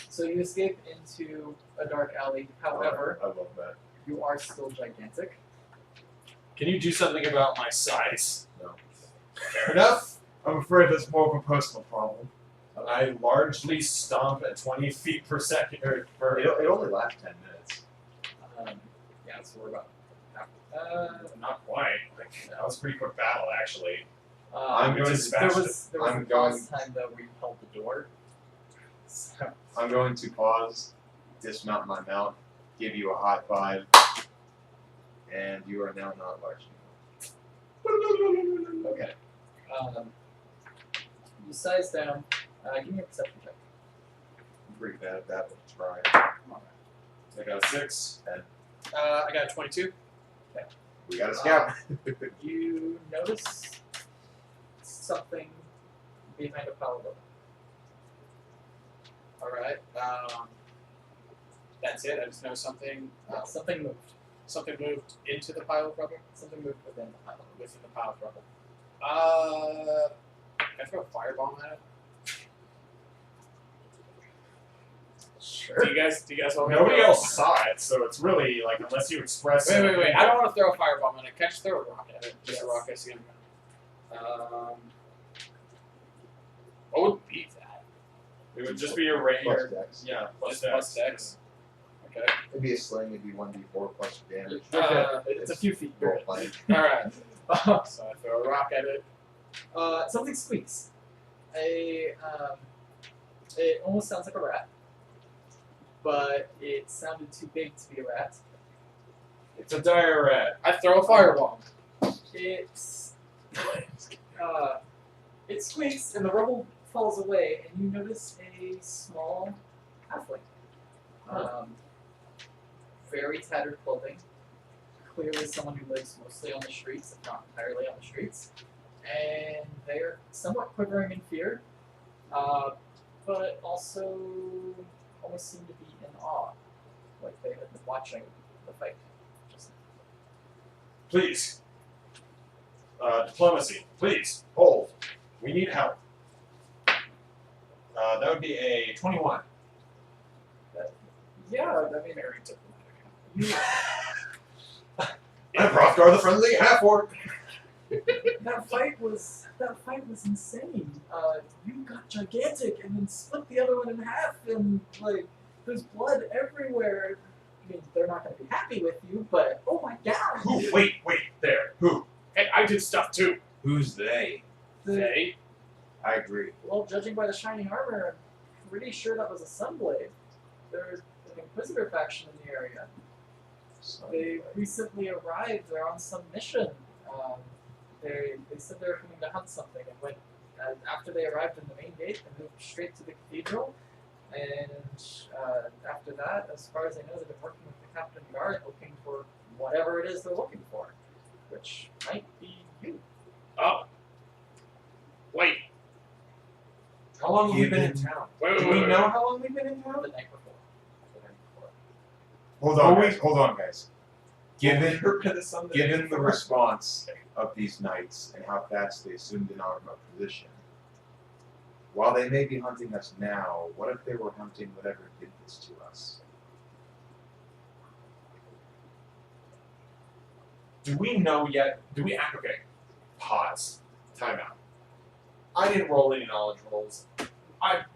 [SPEAKER 3] So you escape into a dark alley. However,
[SPEAKER 5] I love that.
[SPEAKER 3] you are still gigantic.
[SPEAKER 4] Can you do something about my size?
[SPEAKER 5] No.
[SPEAKER 4] Fair enough. I'm afraid that's more of a personal problem. I largely stomp at 20 feet per second.
[SPEAKER 2] It only lasts 10 minutes.
[SPEAKER 3] Yeah, so we're about.
[SPEAKER 4] Not quite. Like, that was a pretty quick battle, actually.
[SPEAKER 2] I'm going to
[SPEAKER 3] There was
[SPEAKER 2] I'm
[SPEAKER 3] a
[SPEAKER 2] going-
[SPEAKER 3] pause time though where you held the door. So,
[SPEAKER 2] I'm going to pause, dismount my mount, give you a high five, and you are now not large anymore.
[SPEAKER 3] okay. You size down. Give me a perception check.
[SPEAKER 2] I'm pretty bad at that, but try.
[SPEAKER 4] I got a 6.
[SPEAKER 1] I got a 22.
[SPEAKER 2] We got a scout.
[SPEAKER 3] You notice something behind a pile of rubble.
[SPEAKER 1] All right. That's it. I just know something.
[SPEAKER 3] Something moved.
[SPEAKER 1] Something moved into the pile of rubble.
[SPEAKER 3] Something moved within the pile.
[SPEAKER 1] Within the pile of rubble. Can I throw a firebomb at it?
[SPEAKER 3] Sure.
[SPEAKER 1] Do you guys want me to
[SPEAKER 4] Nobody
[SPEAKER 1] throw-
[SPEAKER 4] else saw it, so it's really like unless you express.
[SPEAKER 1] Wait. I don't want to throw a firebomb at it. Can I just throw a rock at it? Just a
[SPEAKER 3] Yes.
[SPEAKER 1] rock I see on the ground. What would beat that?
[SPEAKER 4] It would just be a
[SPEAKER 2] Plus
[SPEAKER 4] regular.
[SPEAKER 2] dex.
[SPEAKER 4] Yeah, plus
[SPEAKER 1] Just plus dex. Okay.
[SPEAKER 2] It'd be a sling, it'd be 1d4 plus your damage.
[SPEAKER 3] It's a few feet.
[SPEAKER 2] Roll playing.
[SPEAKER 1] Alright. So I throw a rock at it.
[SPEAKER 3] Something squeaks. It almost sounds like a rat, but it sounded too big to be a rat.
[SPEAKER 4] It's a dire rat.
[SPEAKER 1] I throw a firebomb.
[SPEAKER 3] It squeaks and the rubble falls away, and you notice a small halfling. Very tattered clothing. Clearly someone who lives mostly on the streets, if not entirely on the streets. And they're somewhat quivering in fear, but also almost seem to be in awe, like they have been watching the fight. Just
[SPEAKER 4] Please. Diplomacy. Please. Hold. We need help. That would be a 21.
[SPEAKER 3] yeah, I mean,
[SPEAKER 1] Very diplomatic.
[SPEAKER 3] you,
[SPEAKER 4] And Hrothgar the friendly half-orc.
[SPEAKER 3] that fight was insane. You got gigantic and then split the other one in half, and like there's blood everywhere. I mean, they're not going to be happy with you, but oh my god!
[SPEAKER 4] Who? Wait. There. Who?
[SPEAKER 1] Hey, I did stuff too.
[SPEAKER 2] Who's they?
[SPEAKER 1] They.
[SPEAKER 2] I agree.
[SPEAKER 3] Well, judging by the shiny armor, I'm pretty sure that was a Sunblade. There's an Inquisitor faction in the area. They recently arrived. They're on some mission. They said they were coming to hunt something, and went after they arrived in the main gate, they moved straight to the cathedral. And after that, as far as I know, they've been working with the captain guard, looking for whatever it is they're looking for, which might be you.
[SPEAKER 1] Oh. Wait.
[SPEAKER 4] How long have we been in town?
[SPEAKER 1] Wait.
[SPEAKER 4] Do we know how long we've been in town?
[SPEAKER 3] The night before.
[SPEAKER 2] Hold on, guys. Given
[SPEAKER 4] Given
[SPEAKER 2] Given the response of these knights and how fast they assumed an armored position, while they may be hunting us now, what if they were hunting whatever did this to us?
[SPEAKER 4] Do we know yet? Okay. Pause. Time out. I didn't roll any knowledge rolls.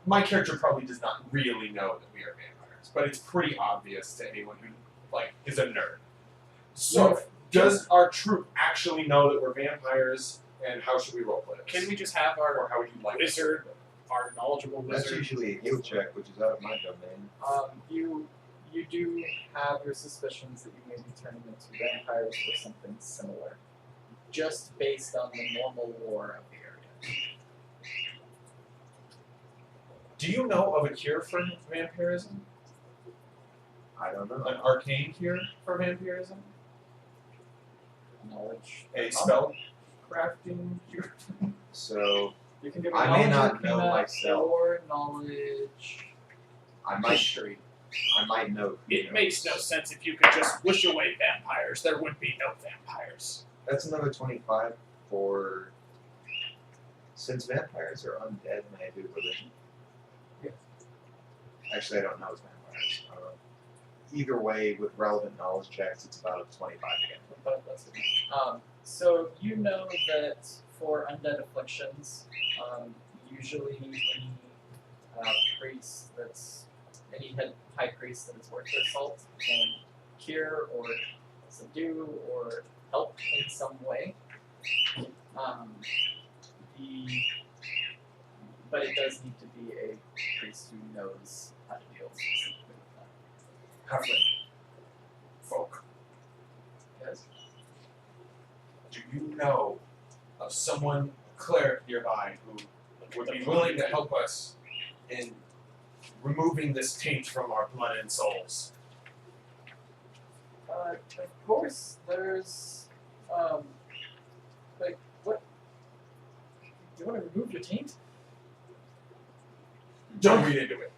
[SPEAKER 4] My character probably does not really know that we are vampires, but it's pretty obvious to anyone who is a nerd. So, does our troop actually know that we're vampires, and how should we roleplay this?
[SPEAKER 1] Can we just have
[SPEAKER 4] Or
[SPEAKER 1] our
[SPEAKER 4] how would you like
[SPEAKER 1] wizard, our knowledgeable
[SPEAKER 2] That's
[SPEAKER 1] wizard?
[SPEAKER 2] usually a guild check, which is out of my domain.
[SPEAKER 3] You do have your suspicions that you may be turning into vampires or something similar, just based on the normal lore of the area.
[SPEAKER 4] Do you know of a cure for vampirism?
[SPEAKER 2] I don't know.
[SPEAKER 4] An arcane cure for vampirism?
[SPEAKER 3] Knowledge.
[SPEAKER 4] A spell crafting cure?
[SPEAKER 2] So
[SPEAKER 3] You can give me
[SPEAKER 2] I may
[SPEAKER 3] knowledge
[SPEAKER 2] not know
[SPEAKER 3] arcana
[SPEAKER 2] myself.
[SPEAKER 3] or knowledge.
[SPEAKER 2] I might know. who
[SPEAKER 1] It
[SPEAKER 2] knows.
[SPEAKER 1] makes no sense if you could just wish away vampires. There would be no vampires.
[SPEAKER 2] That's another 25 for. Since vampires are undead, may I do religion?
[SPEAKER 3] Yes.
[SPEAKER 2] Actually, I don't know as vampires. Either way, with relevant knowledge checks, it's about a 25 again.
[SPEAKER 3] But that's it. So you know that for undead afflictions. Usually any priest any head high priest that has worked their salt can cure or subdue or help in some way. But it does need to be a priest who knows how to deal specifically with that.
[SPEAKER 4] Halfling folk.
[SPEAKER 3] Yes.
[SPEAKER 4] Do you know of someone, cleric nearby, who would be willing to help us in removing this taint from our blood and souls?
[SPEAKER 3] Of course, there's like what? You want to remove your taint?
[SPEAKER 4] Don't read into it.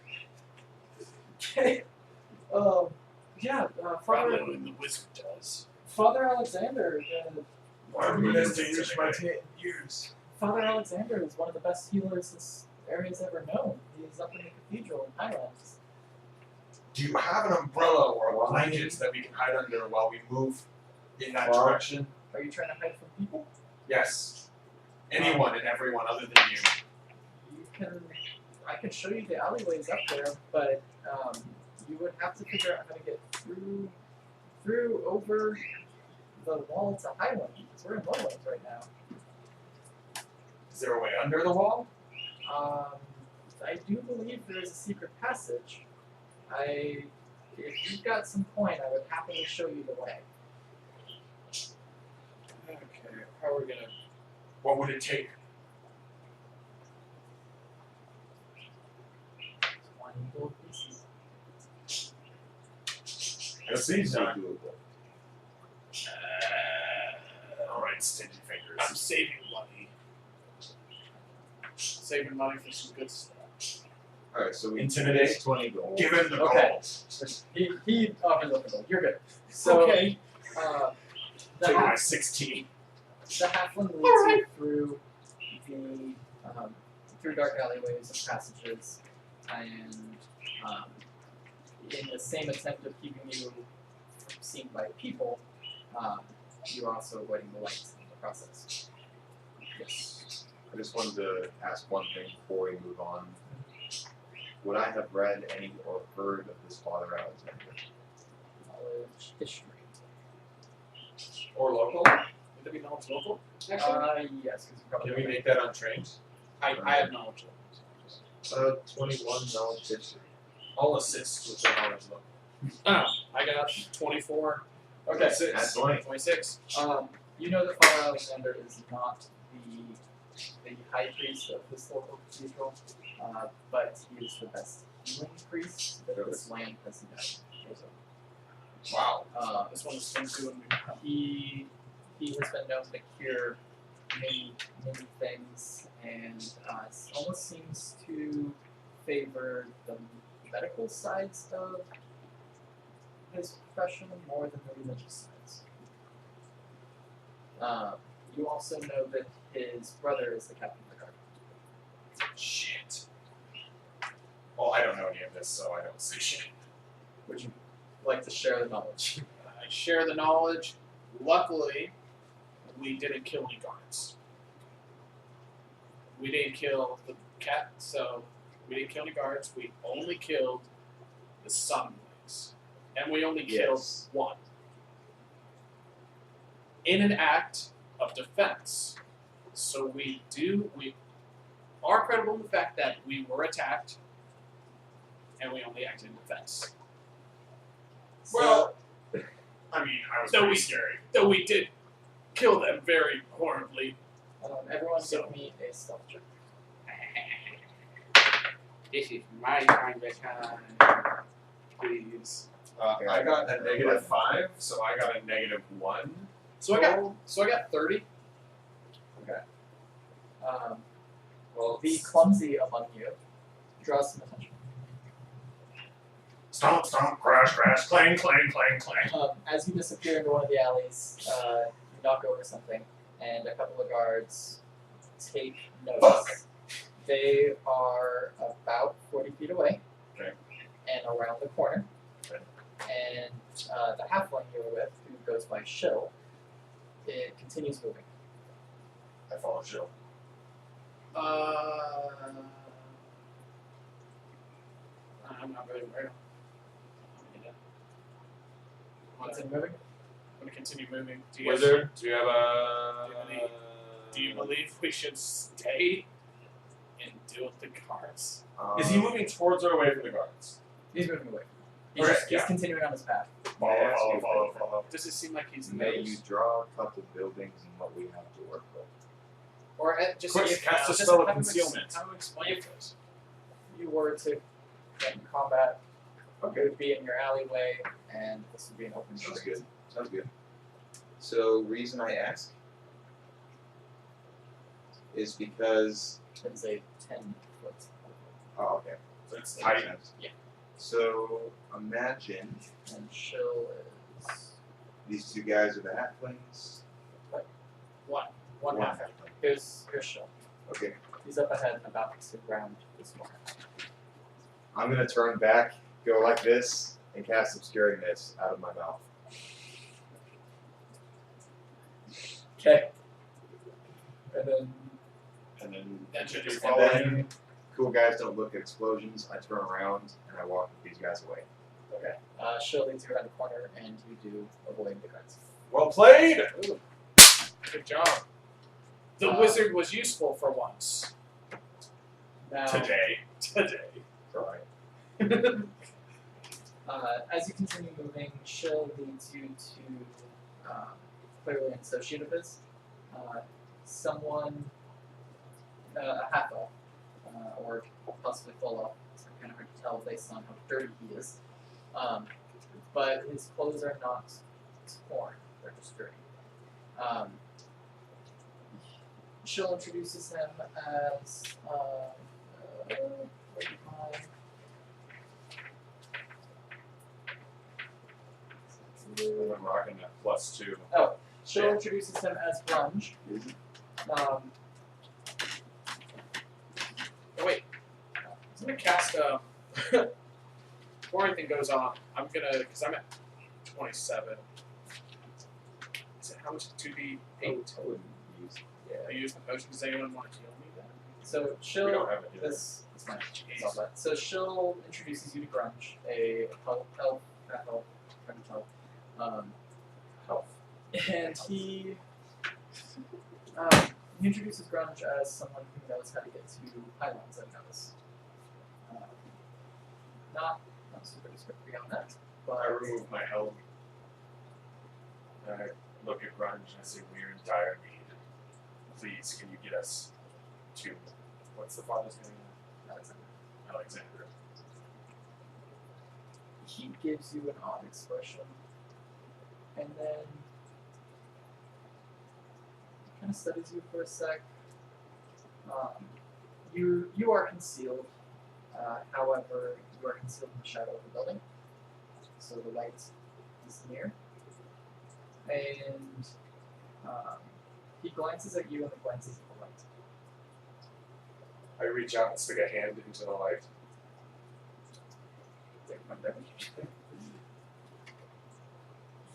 [SPEAKER 3] Okay. Yeah.
[SPEAKER 1] Probably when the wizard does.
[SPEAKER 3] Father Alexander.
[SPEAKER 4] Why have we been dangerous my taint in years?
[SPEAKER 3] Father Alexander is one of the best healers this area's ever known. He's up in the cathedral in Highlands.
[SPEAKER 4] Do you have an umbrella or a blanket that we can hide under while we move in that
[SPEAKER 5] Well-
[SPEAKER 4] direction?
[SPEAKER 3] Are you trying to hide from people?
[SPEAKER 4] Yes. Anyone and everyone other than you.
[SPEAKER 3] You can. I can show you the alleyways up there, but you would have to figure out how to get through over the wall to Highlands. We're in Lowlands right now.
[SPEAKER 4] Is there a way under the wall?
[SPEAKER 3] I do believe there is a secret passage. If you've got some point, I would happily show you the way.
[SPEAKER 1] Okay, how are we gonna?
[SPEAKER 4] What would it take?
[SPEAKER 3] 20 gold pieces.
[SPEAKER 4] It seems not.
[SPEAKER 5] doable.
[SPEAKER 4] Alright, stingy fingers.
[SPEAKER 1] I'm saving money. Saving money for some good stuff.
[SPEAKER 5] Alright, so we
[SPEAKER 4] Intimidate.
[SPEAKER 5] raised 20 gold.
[SPEAKER 4] Give him the
[SPEAKER 3] Okay.
[SPEAKER 4] gold.
[SPEAKER 3] He offered the gold. You're good. So,
[SPEAKER 1] okay.
[SPEAKER 3] The
[SPEAKER 4] Take my
[SPEAKER 3] half,
[SPEAKER 4] 16.
[SPEAKER 3] the halfling leads you through through dark alleyways and passages, and in the same attempt of keeping you from seen by people, you're also avoiding the lights in the process.
[SPEAKER 1] Yes.
[SPEAKER 5] I just wanted to ask one thing before we move on. Would I have read any or heard of this Father Alexander?
[SPEAKER 3] Knowledge, history.
[SPEAKER 4] Or local?
[SPEAKER 1] Would there be knowledge local? Actually,
[SPEAKER 3] Yes, because you probably
[SPEAKER 4] Can we make that untrained?
[SPEAKER 1] I have knowledge local.
[SPEAKER 5] 21 knowledge history.
[SPEAKER 4] I'll assist with the knowledge local.
[SPEAKER 1] I got 24.
[SPEAKER 3] Okay.
[SPEAKER 5] At 20.
[SPEAKER 1] 26.
[SPEAKER 3] You know that Father Alexander is not the high priest of this local cathedral, but he is the best healing priest that this land has known.
[SPEAKER 4] Wow.
[SPEAKER 1] This one is from doing.
[SPEAKER 3] He has been known to cure many things, and almost seems to favor the medical sides of his profession more than the religious sides. You also know that his brother is the captain of the guard.
[SPEAKER 4] Shit. Well, I don't know any of this, so I don't say shit.
[SPEAKER 3] Would you like to share the knowledge?
[SPEAKER 1] I share the knowledge. Luckily, we didn't kill any guards. We didn't kill the cat, so we didn't kill any guards. We only killed the sunblades. And we only killed
[SPEAKER 5] Yes.
[SPEAKER 1] one. In an act of defense. So we are credible in the fact that we were attacked and we only acted in defense.
[SPEAKER 4] Well, I mean, I was
[SPEAKER 1] No,
[SPEAKER 4] pretty
[SPEAKER 1] we-
[SPEAKER 4] scary.
[SPEAKER 1] Though we did kill them very horribly.
[SPEAKER 3] Everyone
[SPEAKER 1] So-
[SPEAKER 3] give me a stealth check.
[SPEAKER 1] This is my kind of time. Please.
[SPEAKER 4] I got a -5, so I got a -1.
[SPEAKER 1] So I got 30.
[SPEAKER 4] Well,
[SPEAKER 3] The clumsy among you draws some attention.
[SPEAKER 4] stomp, stomp, crash, crash, clang, clang, clang, clang.
[SPEAKER 3] As you disappear into one of the alleys, you knock over something, and a couple of guards take notice.
[SPEAKER 4] Fuck.
[SPEAKER 3] They are about 40 feet away,
[SPEAKER 4] Okay.
[SPEAKER 3] and around the corner.
[SPEAKER 4] Okay.
[SPEAKER 3] And the halfling you were with, who goes by Shill, it continues moving.
[SPEAKER 4] I follow Jill.
[SPEAKER 1] I'm not really worried.
[SPEAKER 3] Continue moving.
[SPEAKER 1] I'm gonna continue moving. Do you guys-
[SPEAKER 4] Wizard, do you have a?
[SPEAKER 1] Do you believe we should stay and deal with the guards?
[SPEAKER 4] Is he moving towards or away from the guards?
[SPEAKER 3] He's moving away. He's,
[SPEAKER 4] Okay,
[SPEAKER 3] he's
[SPEAKER 4] yeah.
[SPEAKER 3] continuing on his path.
[SPEAKER 4] Follow.
[SPEAKER 1] Does it seem like he's
[SPEAKER 2] May
[SPEAKER 1] knows?
[SPEAKER 2] you draw a couple buildings and what we have to work with.
[SPEAKER 1] Or just
[SPEAKER 4] Quick,
[SPEAKER 1] if,
[SPEAKER 4] cast a
[SPEAKER 1] just
[SPEAKER 4] spell of
[SPEAKER 1] how to
[SPEAKER 4] concealment.
[SPEAKER 1] How to explain this?
[SPEAKER 3] If you were to get in combat,
[SPEAKER 2] Okay.
[SPEAKER 3] it would be in your alleyway, and this would be an open
[SPEAKER 2] Sounds
[SPEAKER 3] street.
[SPEAKER 2] good. Sounds good. So, reason I ask is because.
[SPEAKER 3] It's a 10-foot.
[SPEAKER 2] Oh, okay.
[SPEAKER 4] So it's
[SPEAKER 2] That
[SPEAKER 4] tight.
[SPEAKER 2] makes sense.
[SPEAKER 3] Yeah.
[SPEAKER 2] So, imagine
[SPEAKER 3] And chill is
[SPEAKER 2] these two guys are the halflings.
[SPEAKER 1] One.
[SPEAKER 3] one
[SPEAKER 2] One
[SPEAKER 3] half.
[SPEAKER 2] halfling.
[SPEAKER 3] Here's chill.
[SPEAKER 2] Okay.
[SPEAKER 3] He's up ahead, about to round this morning.
[SPEAKER 2] I'm gonna turn back, go like this, and cast Obscuring Mist out of my mouth.
[SPEAKER 3] Okay. And then
[SPEAKER 4] And then
[SPEAKER 1] That should
[SPEAKER 4] you
[SPEAKER 1] be
[SPEAKER 4] follow
[SPEAKER 2] And
[SPEAKER 4] him.
[SPEAKER 2] then, cool guys don't look at explosions. I turn around and I walk these guys away.
[SPEAKER 3] okay. Chill leads you around the corner, and you do avoid the guards.
[SPEAKER 4] Well played.
[SPEAKER 1] Ooh. Good job. The wizard was useful for once.
[SPEAKER 3] Now,
[SPEAKER 4] Today.
[SPEAKER 2] Sorry.
[SPEAKER 3] as you continue moving, chill leads you to clearly an associate of his. Someone, a half elf, or possibly full elf. It's kind of hard to tell based on how dirty he is. But his clothes are not torn; they're just dirty. Chill introduces him as
[SPEAKER 4] I'm rocking that +2.
[SPEAKER 3] Chill
[SPEAKER 4] Yeah.
[SPEAKER 3] introduces him as Grunge.
[SPEAKER 1] Oh, wait. I'm gonna cast before anything goes on, I'm gonna, because I'm at 27. Is it how much? 2d8?
[SPEAKER 2] I wouldn't use.
[SPEAKER 1] I use the potion. Does anyone want to heal me then?
[SPEAKER 3] So
[SPEAKER 4] We
[SPEAKER 3] Chill,
[SPEAKER 4] don't have it yet.
[SPEAKER 3] this is fine. It's all that. So Chill introduces you to Grunge, a elf, elf,
[SPEAKER 2] Health.
[SPEAKER 3] and he introduces Grunge as someone who knows how to get to Highlands and knows. Not super descriptive beyond that, but
[SPEAKER 4] I remove my helm. And I look at Grunge and I say, "We're in dire need. Please, can you get us to what's the father's name? Alexander."
[SPEAKER 3] he gives you an odd expression, and then kind of studies you for a sec. You are concealed, however, you are concealed in the shadow of the building, so the light is near. And he glances at you and then glances at the light.
[SPEAKER 4] I reach out and stick a hand into the light.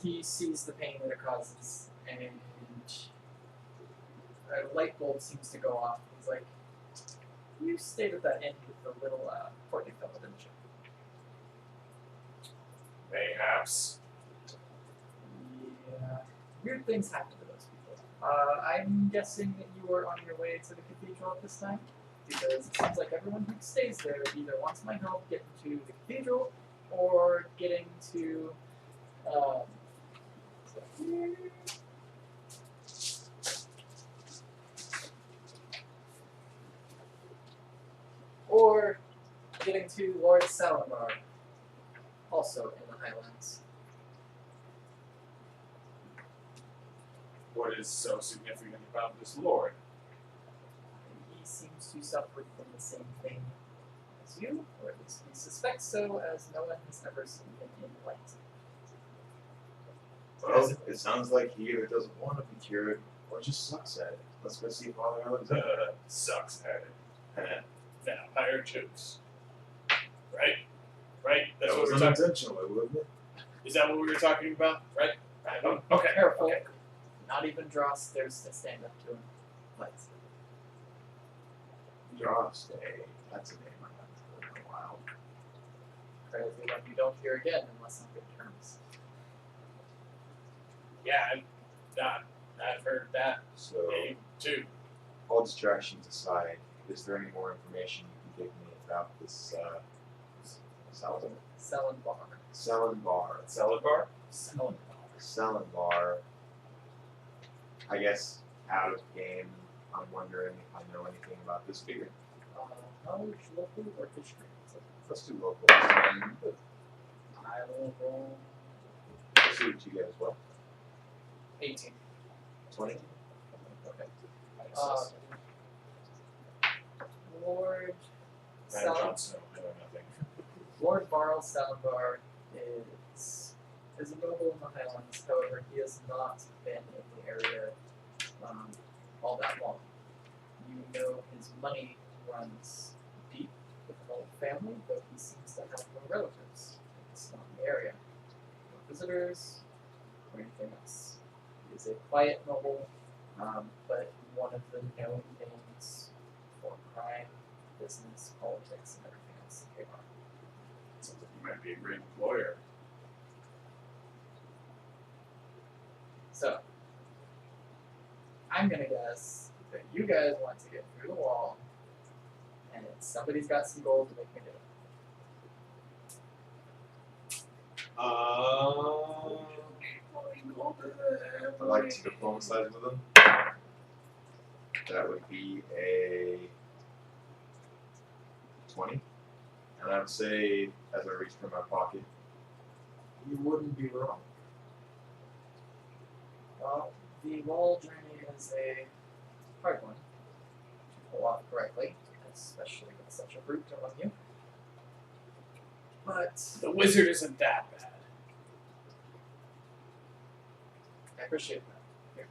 [SPEAKER 3] He sees the pain that it causes, and a light bulb seems to go off. He's like, "You stayed at that inn with the little Courtney fellow, didn't you?"
[SPEAKER 4] Mayhaps.
[SPEAKER 3] Yeah. Weird things happen to those people. I'm guessing that you were on your way to the cathedral at this time, because it seems like everyone who stays there either wants my help getting to the cathedral or getting to. Or getting to Lord Salamar, also in the Highlands.
[SPEAKER 4] What is so significant about this lord?
[SPEAKER 3] He seems to suffer from the same thing as you, or at least he suspects so, as no one has ever seen him in light.
[SPEAKER 2] Well, it sounds like he either doesn't want to be cured or just sucks at it. Let's go see Father Alexander.
[SPEAKER 4] Sucks at it.
[SPEAKER 1] Vampire jokes. Right? Right? That's
[SPEAKER 2] That
[SPEAKER 1] what
[SPEAKER 2] was
[SPEAKER 1] we're talking.
[SPEAKER 2] unintentional, wasn't it?
[SPEAKER 1] Is that what we were talking about? Right? Okay.
[SPEAKER 3] Careful.
[SPEAKER 1] Okay.
[SPEAKER 3] Not even draw stairs to stand up to him. But
[SPEAKER 5] Josh, that's a name I haven't heard in a while.
[SPEAKER 3] crazy one you don't hear again unless on good terms.
[SPEAKER 1] Yeah, I've heard that
[SPEAKER 5] So,
[SPEAKER 1] name too.
[SPEAKER 5] all distractions aside, is there any more information you can give me about this salad
[SPEAKER 3] Selling bar.
[SPEAKER 5] salad bar?
[SPEAKER 4] Salad bar?
[SPEAKER 3] Selling bar.
[SPEAKER 5] Salad bar. I guess out of game. I'm wondering if I know anything about this figure.
[SPEAKER 3] Knowledge, local, or history?
[SPEAKER 5] Let's do local.
[SPEAKER 3] I will roll
[SPEAKER 5] Let's see what you get as well.
[SPEAKER 3] 18.
[SPEAKER 5] 20.
[SPEAKER 3] Okay. Lord
[SPEAKER 4] I am
[SPEAKER 3] Sal-
[SPEAKER 4] Jon Snow. I know nothing.
[SPEAKER 3] Lord Varl Salambar is a noble in the Highlands. However, he has not been in the area all that long. You know his money runs deep with an old family, though he seems to have no relatives in the surrounding area. No visitors or anything else. He is a quiet noble, but one of the known names for crime, business, politics, and everything else in Habar.
[SPEAKER 4] Sounds like you might be a great lawyer.
[SPEAKER 3] So, I'm gonna guess that you guys want to get through the wall, and somebody's got some gold to make me do it.
[SPEAKER 5] I'd like to diplomatize with them. That would be a 20. And I would say, as I reach for my pocket, you wouldn't be wrong.
[SPEAKER 3] Well, the wall journey is a hard one to pull off correctly, especially with such a brute among you. But
[SPEAKER 1] The wizard isn't that bad.
[SPEAKER 3] I appreciate that. Here.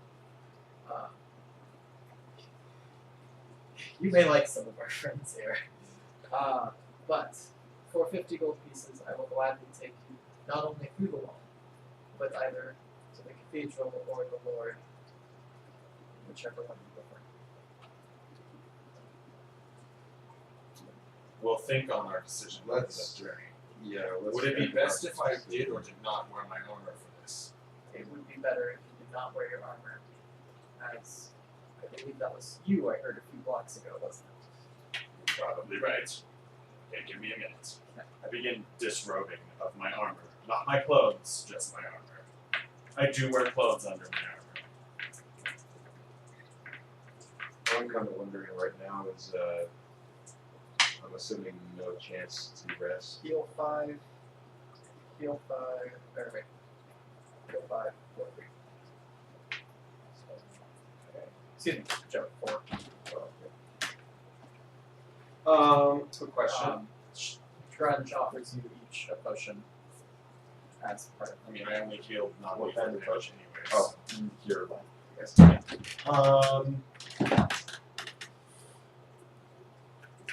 [SPEAKER 3] You may like some of our friends here. But for 50 gold pieces, I will gladly take you not only through the wall, but either to the cathedral or the Lord, whichever one you prefer.
[SPEAKER 4] We'll think on our decision for
[SPEAKER 5] Let's-
[SPEAKER 4] this journey.
[SPEAKER 5] Yeah. let's
[SPEAKER 4] Would it be
[SPEAKER 5] get
[SPEAKER 4] best
[SPEAKER 5] our
[SPEAKER 4] if I
[SPEAKER 5] decision.
[SPEAKER 4] did or did not wear my armor for this?
[SPEAKER 3] It would be better if you did not wear your armor, as I believe that was you I heard a few blocks ago, wasn't it?
[SPEAKER 4] You're probably right. Okay, give me a minute. I begin disrobing of my armor. Not my clothes, just my armor. I do wear clothes under my armor.
[SPEAKER 5] What I'm kind of wondering right now is, I'm assuming no chance to rest.
[SPEAKER 3] Heal 5, or wait, heal 5, 4, 3. Okay. Excuse me, joke 4.
[SPEAKER 4] Quick question.
[SPEAKER 3] Grunge offers you each a potion as part of
[SPEAKER 4] I mean, I only healed not
[SPEAKER 5] What
[SPEAKER 4] lethal
[SPEAKER 5] kind of
[SPEAKER 4] damage anyways.
[SPEAKER 5] Oh, you're
[SPEAKER 3] Yes.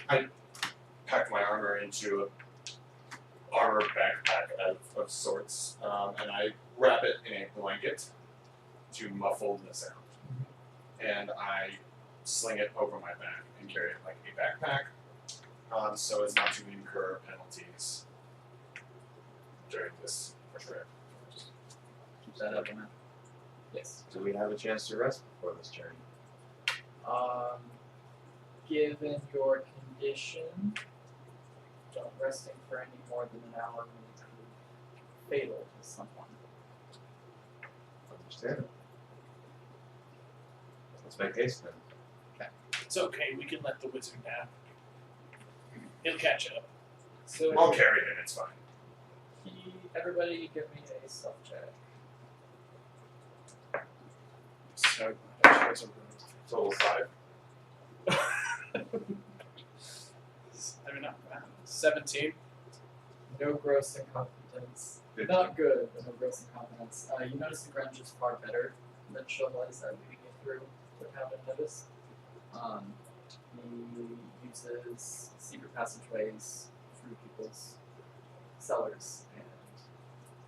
[SPEAKER 4] I pack my armor into an armor backpack of sorts, and I wrap it in a blanket to muffle the sound. And I sling it over my back and carry it like a backpack, so as not to incur penalties during this trip.
[SPEAKER 3] Keep that up, man. Yes.
[SPEAKER 5] Do we have a chance to rest before this journey?
[SPEAKER 3] Given your condition, resting for any more than an hour may prove fatal to someone.
[SPEAKER 5] Understandable. Let's make haste then.
[SPEAKER 1] It's okay, we can let the wizard nap. He'll catch up.
[SPEAKER 3] So
[SPEAKER 4] I'll carry him, it's fine.
[SPEAKER 3] everybody give me a stealth check.
[SPEAKER 1] So glad I chose a room.
[SPEAKER 4] Total 5.
[SPEAKER 1] I mean, not bad. 17.
[SPEAKER 3] No gross incompetence.
[SPEAKER 5] 15.
[SPEAKER 3] Not good, but no gross incompetence. You notice the grunge is far better than Shell was at leading you through the town of Notice. He uses secret passageways through people's cellars and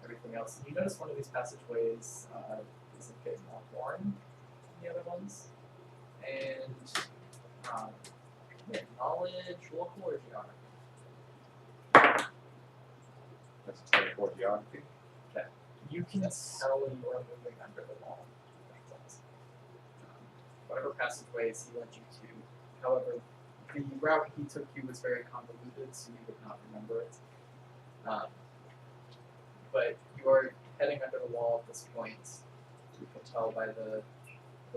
[SPEAKER 3] everything else. And you notice one of these passageways is a bit more worn than the other ones. and yeah, knowledge, local or geography.
[SPEAKER 5] That's 24 geography.
[SPEAKER 3] You can tell you are moving under the wall. Whatever passageways he led you to. However, the route he took you was very convoluted, so you would not remember it. But you are heading under the wall at this point. You can tell by the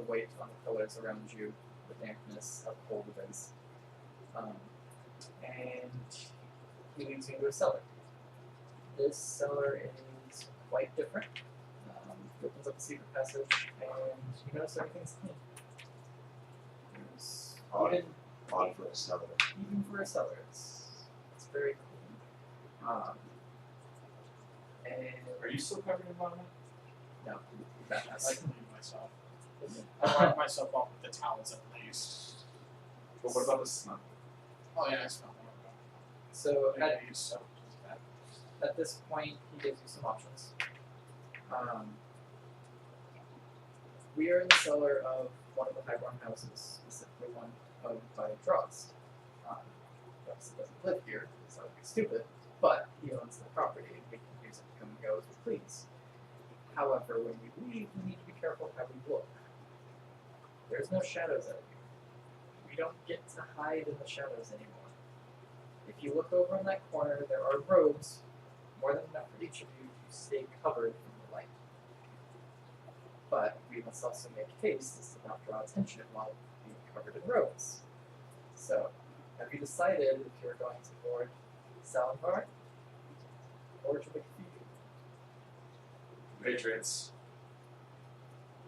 [SPEAKER 3] weight on the pillars around you, the dampness, how cold it is. And he leads you into a cellar. This cellar is quite different. It opens up a secret passage, and you notice everything's clean. There's
[SPEAKER 5] Odd for a cellar.
[SPEAKER 3] even for a cellar, it's very clean. And
[SPEAKER 4] Are you still covered in vomit?
[SPEAKER 3] no,
[SPEAKER 1] I
[SPEAKER 3] that
[SPEAKER 1] like to leave myself. I wipe myself off with the towels at least.
[SPEAKER 4] But what about the smell?
[SPEAKER 1] Oh yeah, I smell one.
[SPEAKER 3] so
[SPEAKER 1] I
[SPEAKER 3] at,
[SPEAKER 1] think I use soap. It's bad.
[SPEAKER 3] at this point he gives you some options. We are in the cellar of one of the Highborn houses, specifically one owned by Drost. Drost doesn't live here, so that would be stupid, but he owns the property and we can use it to come and go as we please. However, when we leave, we need to be careful how we look. There's no shadows out here. We don't get to hide in the shadows anymore. If you look over in that corner, there are robes, more than enough for each of you to stay covered from the light. But we must also make haste as to not draw attention while being covered in robes. So, have you decided if you're going to board Salvar or to the cathedral?
[SPEAKER 4] Patriots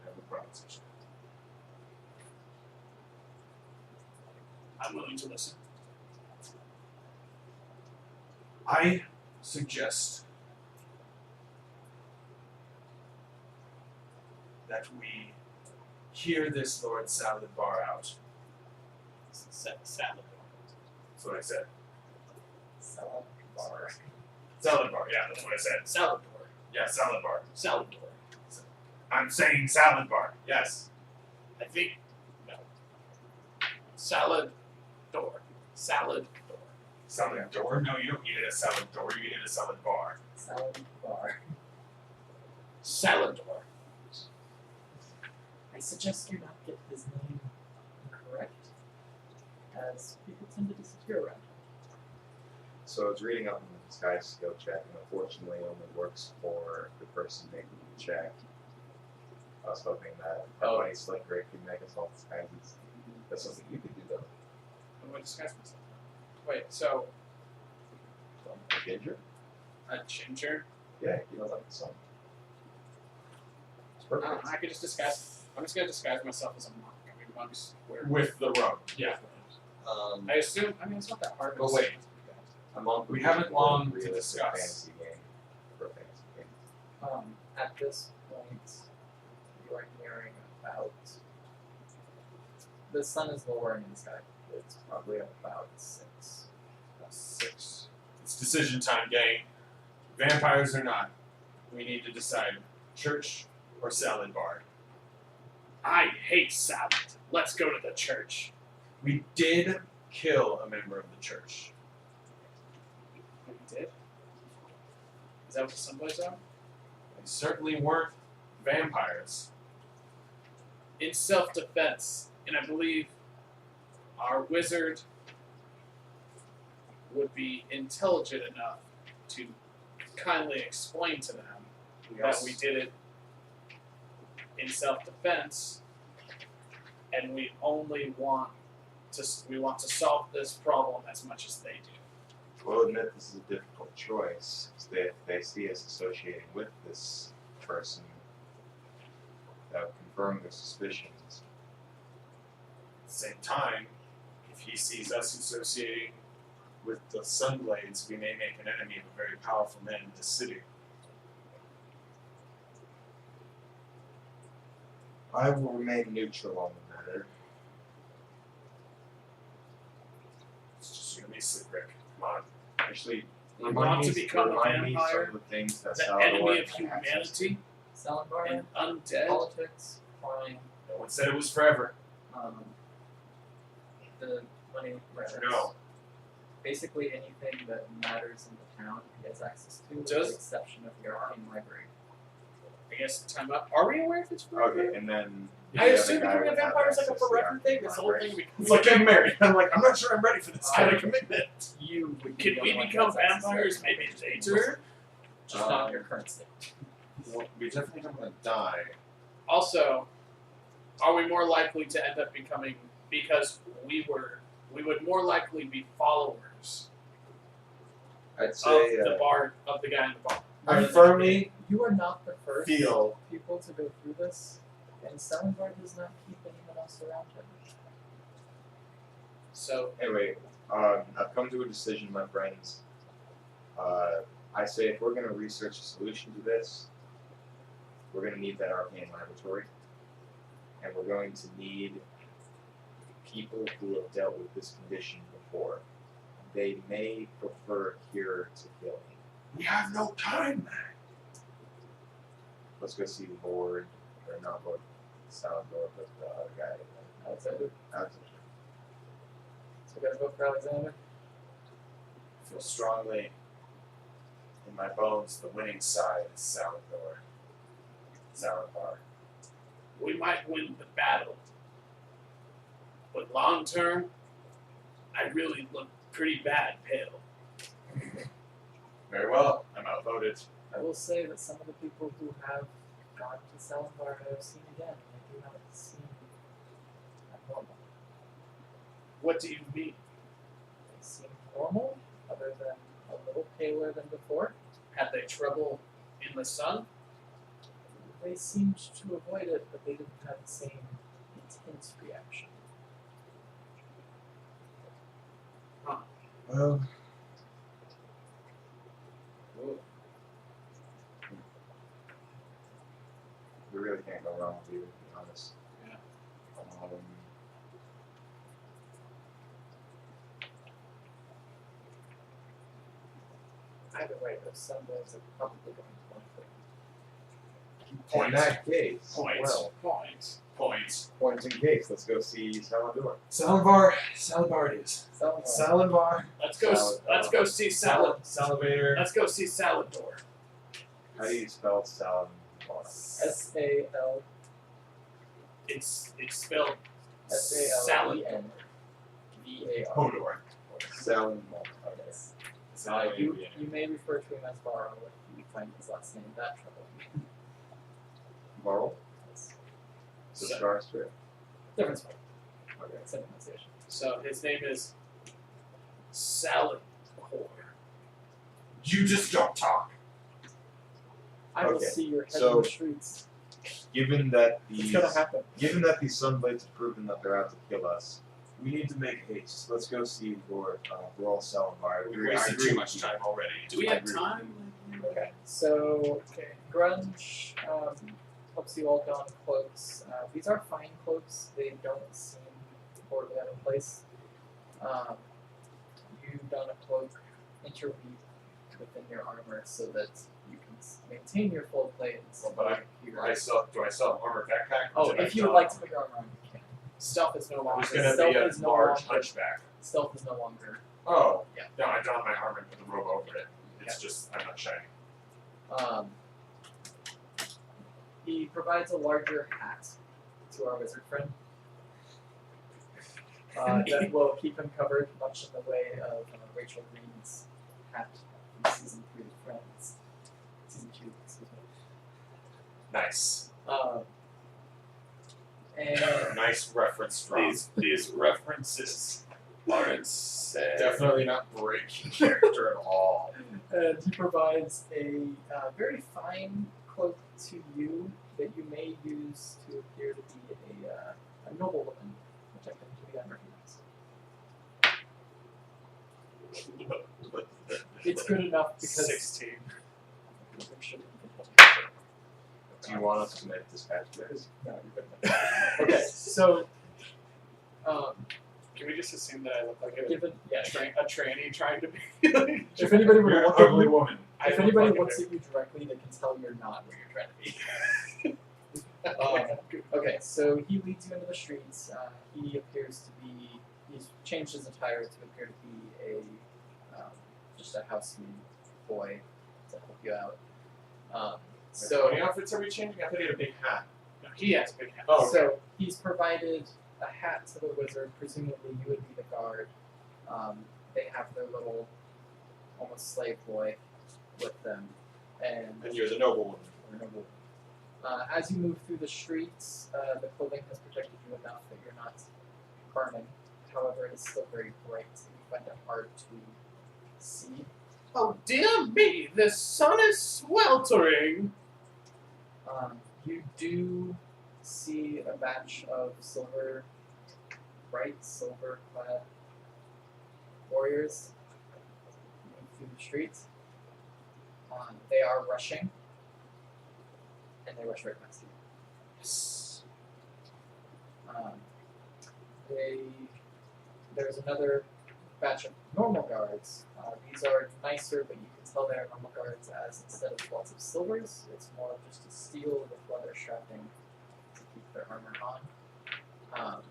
[SPEAKER 4] have a proposition.
[SPEAKER 1] I'm willing to listen.
[SPEAKER 4] I suggest that we hear this Lord Salad Bar out.
[SPEAKER 1] Salad.
[SPEAKER 4] That's what I said.
[SPEAKER 3] Salvar.
[SPEAKER 4] Salad Bar, yeah, that's what I said.
[SPEAKER 1] Salad door.
[SPEAKER 4] Yeah, Salad Bar.
[SPEAKER 1] Salad door.
[SPEAKER 4] I'm saying Salad Bar, yes.
[SPEAKER 1] I think no. Salad door. Salad door.
[SPEAKER 4] Salad door? No, you don't need a salad door, you need a salad bar.
[SPEAKER 3] Salad bar.
[SPEAKER 1] Salad door.
[SPEAKER 3] I suggest you not get his name incorrect, as people tend to disappear around him.
[SPEAKER 5] So I was reading up on the disguise skill check, and unfortunately only works for the person making the check. I was hoping that everybody Slick Rick could make us all disguises. That's something you could do though.
[SPEAKER 1] I'm going to disguise myself. Wait, so
[SPEAKER 5] A ginger?
[SPEAKER 1] a ginger?
[SPEAKER 5] Yeah, you know, like the sun. It's
[SPEAKER 1] I
[SPEAKER 5] perfect.
[SPEAKER 1] don't know, I could just disguise. I'm just going to disguise myself as a monk. I mean, monks wear.
[SPEAKER 4] With the robe.
[SPEAKER 1] Yeah. I assume. I mean, it's not that hard.
[SPEAKER 4] But wait.
[SPEAKER 5] A monk
[SPEAKER 4] We
[SPEAKER 5] would
[SPEAKER 4] haven't
[SPEAKER 5] be more
[SPEAKER 4] long to
[SPEAKER 5] realistic
[SPEAKER 4] discuss.
[SPEAKER 5] Fantasy game for a fantasy game.
[SPEAKER 3] At this point, you are nearing about. The sun is lowering in the sky. It's probably about 6.
[SPEAKER 4] That's 6. It's decision time, gang. Vampires or not, we need to decide church or salad bar.
[SPEAKER 1] I hate salad. Let's go to the church.
[SPEAKER 4] We did kill a member of the church.
[SPEAKER 1] We did. Is that what the symbols are?
[SPEAKER 4] They certainly weren't vampires.
[SPEAKER 1] In self-defense, and I believe our wizard would be intelligent enough to kindly explain to them that we did it in self-defense, and we only want to solve this problem as much as they do.
[SPEAKER 5] We'll admit this is a difficult choice. If they see us associating with this person, that would confirm their suspicions.
[SPEAKER 4] At the same time, if he sees us associating with the Sunblades, we may make an enemy of a very powerful man in this city.
[SPEAKER 5] I will remain neutral on the matter.
[SPEAKER 4] It's just gonna be Slick Rick. Come on.
[SPEAKER 5] Actually,
[SPEAKER 1] You want to become a
[SPEAKER 5] remind me
[SPEAKER 1] vampire?
[SPEAKER 5] some of the things that
[SPEAKER 1] The
[SPEAKER 5] Salvador
[SPEAKER 1] enemy of
[SPEAKER 5] had access to.
[SPEAKER 1] humanity
[SPEAKER 3] Salad bar,
[SPEAKER 1] and undead.
[SPEAKER 3] politics, crime.
[SPEAKER 4] No one said it was forever.
[SPEAKER 3] the money records.
[SPEAKER 4] No.
[SPEAKER 3] Basically anything that matters in the town he has access to, with
[SPEAKER 1] Does-
[SPEAKER 3] the exception of your arcane library.
[SPEAKER 1] I guess time up. Are we aware if it's forever?
[SPEAKER 2] Okay, and then
[SPEAKER 1] I
[SPEAKER 2] the other
[SPEAKER 1] assume
[SPEAKER 2] guy
[SPEAKER 1] becoming a
[SPEAKER 2] would have
[SPEAKER 1] vampire is like a
[SPEAKER 2] access to the
[SPEAKER 1] forever thing.
[SPEAKER 2] arcane
[SPEAKER 1] This whole
[SPEAKER 2] library.
[SPEAKER 1] thing becomes
[SPEAKER 4] It's like getting married. I'm like, I'm not sure I'm ready for this kind of commitment.
[SPEAKER 3] You would be
[SPEAKER 1] Can
[SPEAKER 3] the
[SPEAKER 1] we
[SPEAKER 3] only one
[SPEAKER 1] become
[SPEAKER 3] who has access to
[SPEAKER 1] vampires
[SPEAKER 3] it.
[SPEAKER 1] maybe later?
[SPEAKER 3] Just not in your current state.
[SPEAKER 5] Well, we definitely don't want to die.
[SPEAKER 1] Also, are we more likely to end up becoming, because we would more likely be followers
[SPEAKER 5] I'd say
[SPEAKER 1] of the guy in the bar.
[SPEAKER 5] I firmly
[SPEAKER 3] You are not the first
[SPEAKER 5] feel
[SPEAKER 3] people to go through this, and Salazar does not keep anyone else around him.
[SPEAKER 1] So
[SPEAKER 2] Anyway, I've come to a decision, my friends. I say if we're going to research a solution to this, we're going to need that arcane laboratory, and we're going to need people who have dealt with this condition before. They may prefer cure to killing.
[SPEAKER 4] We have no time, man.
[SPEAKER 2] Let's go see the board, or not board, Salvador, but the other guy.
[SPEAKER 3] Alexander.
[SPEAKER 2] Alexander.
[SPEAKER 3] So we gotta vote for Alexander.
[SPEAKER 4] I feel strongly in my bones the winning side is Salvador. Salazar.
[SPEAKER 1] we might win the battle, but long term, I really look pretty bad pale.
[SPEAKER 4] Very well. I'm outvoted.
[SPEAKER 3] I will say that some of the people who have gone to Salazar I have seen again, they do not seem abnormal.
[SPEAKER 1] What do you mean?
[SPEAKER 3] They seem normal, other than a little paler than before.
[SPEAKER 1] Had they trouble in the sun?
[SPEAKER 3] They seemed to avoid it, but they didn't have the same intense reaction.
[SPEAKER 2] Well, we really can't go wrong with you, to be honest.
[SPEAKER 1] Yeah.
[SPEAKER 3] Either way, those sundays are probably going to one thing.
[SPEAKER 2] In
[SPEAKER 4] Points.
[SPEAKER 2] that case,
[SPEAKER 1] Points.
[SPEAKER 2] well,
[SPEAKER 4] Points.
[SPEAKER 2] points in case. Let's go see Salvador.
[SPEAKER 4] Salazar. Salazar it is.
[SPEAKER 3] Salazar.
[SPEAKER 4] Salazar.
[SPEAKER 1] Let's go. Let's go see Salad.
[SPEAKER 4] Salivator.
[SPEAKER 1] Let's go see Salador.
[SPEAKER 2] How do you spell Salvador?
[SPEAKER 3] S-A-L
[SPEAKER 1] It's spelled
[SPEAKER 3] S-A-L-E-N V-A-R.
[SPEAKER 4] Hodor.
[SPEAKER 2] Salvador.
[SPEAKER 3] Yes.
[SPEAKER 4] Salazar.
[SPEAKER 3] You may refer to him as Varro if you find his last name that troubling.
[SPEAKER 2] Marl?
[SPEAKER 3] Yes.
[SPEAKER 2] The Star Strip?
[SPEAKER 3] Different spelling.
[SPEAKER 2] Okay.
[SPEAKER 3] Same pronunciation.
[SPEAKER 1] So his name is Salador.
[SPEAKER 4] You just don't talk.
[SPEAKER 3] I will
[SPEAKER 2] Okay,
[SPEAKER 3] see your head
[SPEAKER 2] so-
[SPEAKER 3] in the streets.
[SPEAKER 2] Given that
[SPEAKER 3] It's
[SPEAKER 2] these
[SPEAKER 3] gonna happen.
[SPEAKER 2] these sunblades have proven that they're out to kill us, we need to make haste. Let's go see Lord Royal Salvar.
[SPEAKER 4] We wasted too much time already.
[SPEAKER 1] Do we
[SPEAKER 2] I
[SPEAKER 1] have
[SPEAKER 2] agree.
[SPEAKER 1] time?
[SPEAKER 3] Okay, so Grunge helps you all don cloaks. These are fine cloaks. They don't seem horribly out of place. You don a cloak interweave within your armor so that you can maintain your full plate.
[SPEAKER 4] But do I still have an armor backpack?
[SPEAKER 3] Oh,
[SPEAKER 4] Did I
[SPEAKER 3] if you
[SPEAKER 4] don-
[SPEAKER 3] would like to put your armor on, you can.
[SPEAKER 1] Stealth is no
[SPEAKER 4] I
[SPEAKER 1] longer.
[SPEAKER 4] was gonna
[SPEAKER 3] Stealth
[SPEAKER 4] be a
[SPEAKER 3] is no
[SPEAKER 4] large
[SPEAKER 3] longer-
[SPEAKER 4] hunchback.
[SPEAKER 3] Stealth is no longer.
[SPEAKER 4] Oh.
[SPEAKER 3] Yeah.
[SPEAKER 4] No, I donned my armor and put the robe over it. It's just I'm not shiny.
[SPEAKER 3] He provides a larger hat to our wizard friend. That will keep him covered, much in the way of Rachel Green's hat from season 3 of Friends. Season 2, excuse me.
[SPEAKER 4] Nice.
[SPEAKER 3] And
[SPEAKER 4] Nice reference from.
[SPEAKER 1] These references are insane.
[SPEAKER 4] Definitely not breaking character at all.
[SPEAKER 3] and he provides a very fine cloak to you that you may use to appear to be a noblewoman, which I think to be unrecognized. It's good enough because
[SPEAKER 1] 16.
[SPEAKER 2] Do you want us to make this patch this?
[SPEAKER 3] No, you're good enough. Okay, so
[SPEAKER 1] Can we just assume that I look like a,
[SPEAKER 3] given yeah,
[SPEAKER 1] a tranny trying to be?
[SPEAKER 3] if anybody were
[SPEAKER 4] You're
[SPEAKER 3] to
[SPEAKER 4] an
[SPEAKER 3] look at
[SPEAKER 4] ugly
[SPEAKER 3] you,
[SPEAKER 4] woman.
[SPEAKER 1] I
[SPEAKER 3] if
[SPEAKER 1] look
[SPEAKER 3] anybody
[SPEAKER 1] like a
[SPEAKER 3] looks at you directly, they can tell you're not where you're trying to be. Okay, so he leads you into the streets. He appears to be. He's changed his attire to appear to be just a housemaid boy to help you out.
[SPEAKER 4] So any outfits are we changing? I thought he had a big hat.
[SPEAKER 1] No, he has a big hat.
[SPEAKER 4] Oh, okay.
[SPEAKER 3] So he's provided a hat to the wizard. Presumably, you would be the guard. They have their little, almost slave boy, with them, and
[SPEAKER 4] you're the noblewoman.
[SPEAKER 3] as you move through the streets, the clothing has protected you enough that you're not burning. However, it is still very bright, so you find it hard to see.
[SPEAKER 1] Oh dear me, the sun is sweltering.
[SPEAKER 3] You do see a batch of bright silver-clad warriors move through the streets. They are rushing, and they rush right past you.
[SPEAKER 1] Yes.
[SPEAKER 3] There's another batch of normal guards. These are nicer, but you can tell they're normal guards as instead of lots of silvers, it's more of just a steel with leather strapping to keep their armor on.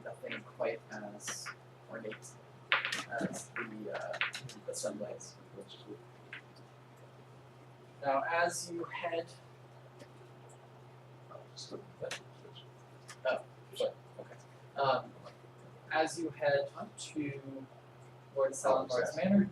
[SPEAKER 3] Nothing quite as ornate as the sunblades. Now, as you head, as you head to Lord Salinar's Manor,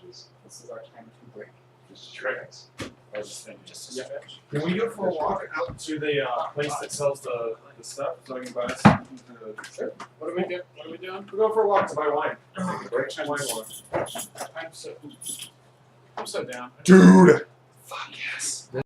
[SPEAKER 3] this is our time to break.
[SPEAKER 4] Just stretch. I was just thinking.
[SPEAKER 1] Just a stretch.
[SPEAKER 4] Can we go for a walk out to the place that sells the stuff so I can buy something to...
[SPEAKER 3] Sure.
[SPEAKER 1] What are we doing? What are we doing?
[SPEAKER 4] We'll go for a walk to buy wine.
[SPEAKER 1] I'm
[SPEAKER 4] Wine walk.
[SPEAKER 1] I'm so down.
[SPEAKER 4] Dude! Fuck yes.